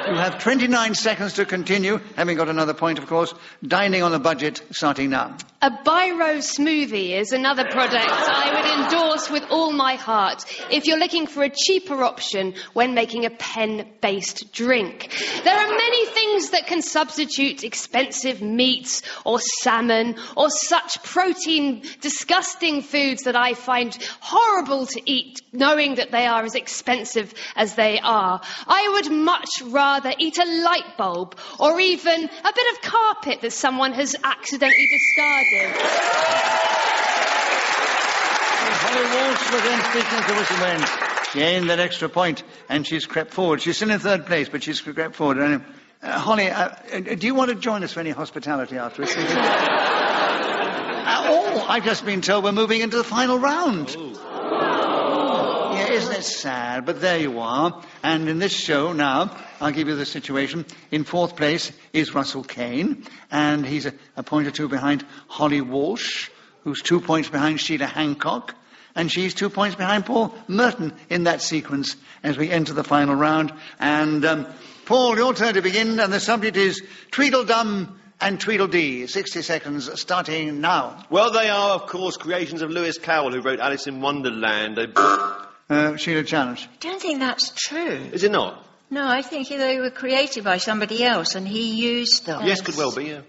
You have 29 seconds to continue, having got another point, of course. Dining on a budget, starting now. A Biro smoothie is another product I would endorse with all my heart if you're looking for a cheaper option when making a pen-based drink. There are many things that can substitute expensive meats or salmon or such protein disgusting foods that I find horrible to eat, knowing that they are as expensive as they are. I would much rather eat a light bulb or even a bit of carpet that someone has accidentally discarded. Holly Walsh was then speaking as the whistle went. Gained that extra point, and she's crept forward. She's still in 3rd place, but she's crept forward. Holly, do you want to join us for any hospitality afterwards? I've just been told we're moving into the final round. Yeah, isn't it sad? But there you are. And in this show now, I'll give you the situation. In 4th place is Russell Kane, and he's a point or 2 behind Holly Walsh, who's 2 points behind Sheila Hancock, and she's 2 points behind Paul Merton in that sequence as we enter the final round. And Paul, your turn to begin, and the subject is Tweedledum and Tweedledee. 60 seconds starting now. Well, they are, of course, creations of Lewis Carroll, who wrote Alice in Wonderland, a book... Sheila challenge. I don't think that's true. Is it not? No, I think they were created by somebody else and he used them. Yes, could well be, yeah.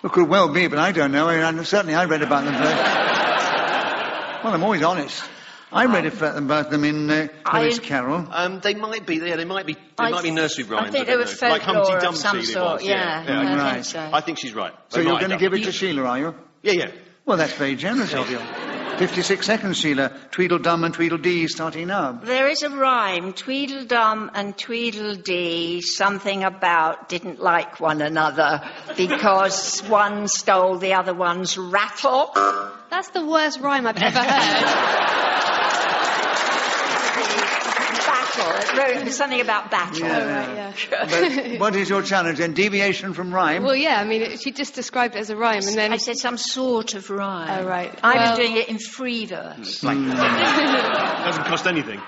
Well, could well be, but I don't know. Certainly I read about them first. Well, I'm always honest. I read about them in Lewis Carroll. They might be, yeah, they might be nursery rhymes. I think they were folklore like Humpty Dumpty of some sort, yeah. I think so. I think she's right. So you're going to give it to Sheila, are you? Yeah. Well, that's very generous of you. 56 seconds, Sheila. Tweedledum and Tweedledee, starting now. There is a rhyme. Tweedledum and Tweedledee, something about didn't like one another because one stole the other one's rattle. That's the worst rhyme I've ever heard. Back battle. It was something about battle. Yeah. But what is your challenge then? Deviation from rhyme? Well, yeah, I mean, she just described it as a rhyme, and then... I said some sort of rhyme. Oh, right. I was doing it in free verse. Doesn't cost anything.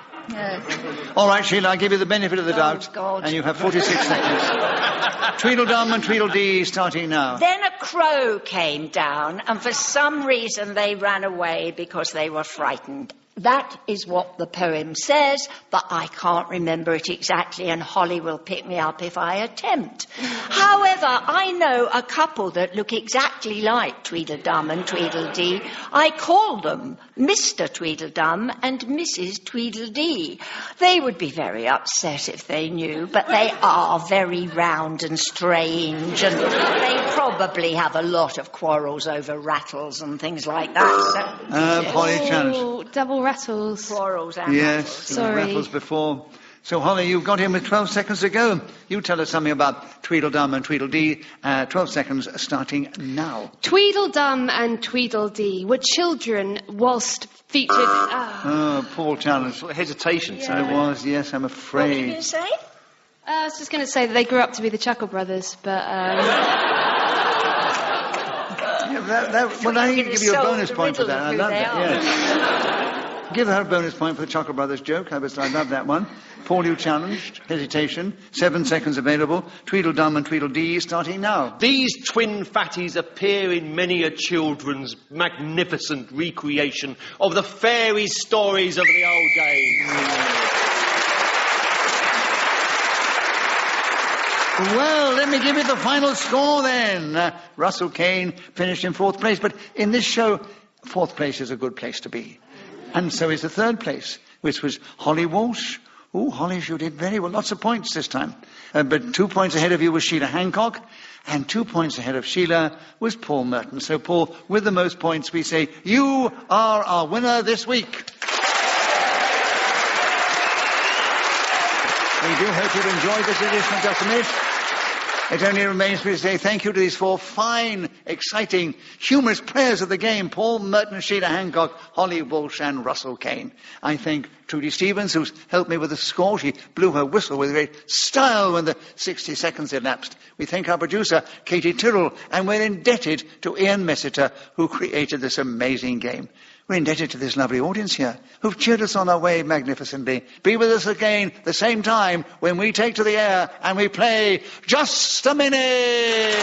All right, Sheila, I give you the benefit of the doubt. God. And you have 46 seconds. Tweedledum and Tweedledee starting now. Then a crow came down, and for some reason they ran away because they were frightened. That is what the poem says, but I can't remember it exactly, and Holly will pick me up if I attempt. However, I know a couple that look exactly like Tweedledum and Tweedledee. I call them Mr. Tweedledum and Mrs. Tweedledee. They would be very upset if they knew, but they are very round and strange, and they probably have a lot of quarrels over rattles and things like that. So, Holly, challenge. Double rattles. Quarrels and Yes, Sorry. rattles before. So, Holly, you've got him with 12 seconds to go. You tell us something about Tweedledum and Tweedledee. 12 seconds starting now. Tweedledum and Tweedledee were children whilst featured... Oh, Paul challenge. Hesitation. So it was, yes, I'm What were you afraid. going to say? I was just going to say that they grew up to be the Chuckle Brothers, but... Well, I need to give you a bonus point for that. I love that, yes. Give her a bonus point for the Chuckle Brothers joke. I love that one. Paul, you challenged. Hesitation. 7 seconds available. Tweedledum and Tweedledee starting now. These twin fatties appear in many a children's magnificent recreation of the fairy stories of the old days. Well, let me give you the final score then. Russell Kane finished in 4th place, but in this show, 4th place is a good place to be. And so is the 3rd place, which was Holly Walsh. Oh, Holly, you did very well. Lots of points this time. But 2 points ahead of you was Sheila Hancock, and 2 points ahead of Sheila was Paul Merton. So, Paul, with the most points, we say, you are our winner this week. We do hope you've enjoyed this edition of Just a Minute. It only remains for me to say thank you to these 4 fine, exciting, humorous players of the game, Paul Merton, Sheila Hancock, Holly Walsh and Russell Kane. I thank Trudy Stevens, who's helped me with the score. She blew her whistle with great style when the 60 seconds elapsed. We thank our producer, Katie Tyrrell, and we're indebted to Ian Messiter, who created this amazing game. We're indebted to this lovely audience here, who've cheered us on our way magnificently. Be with us again the same time when we take to the air and we play Just a Minute!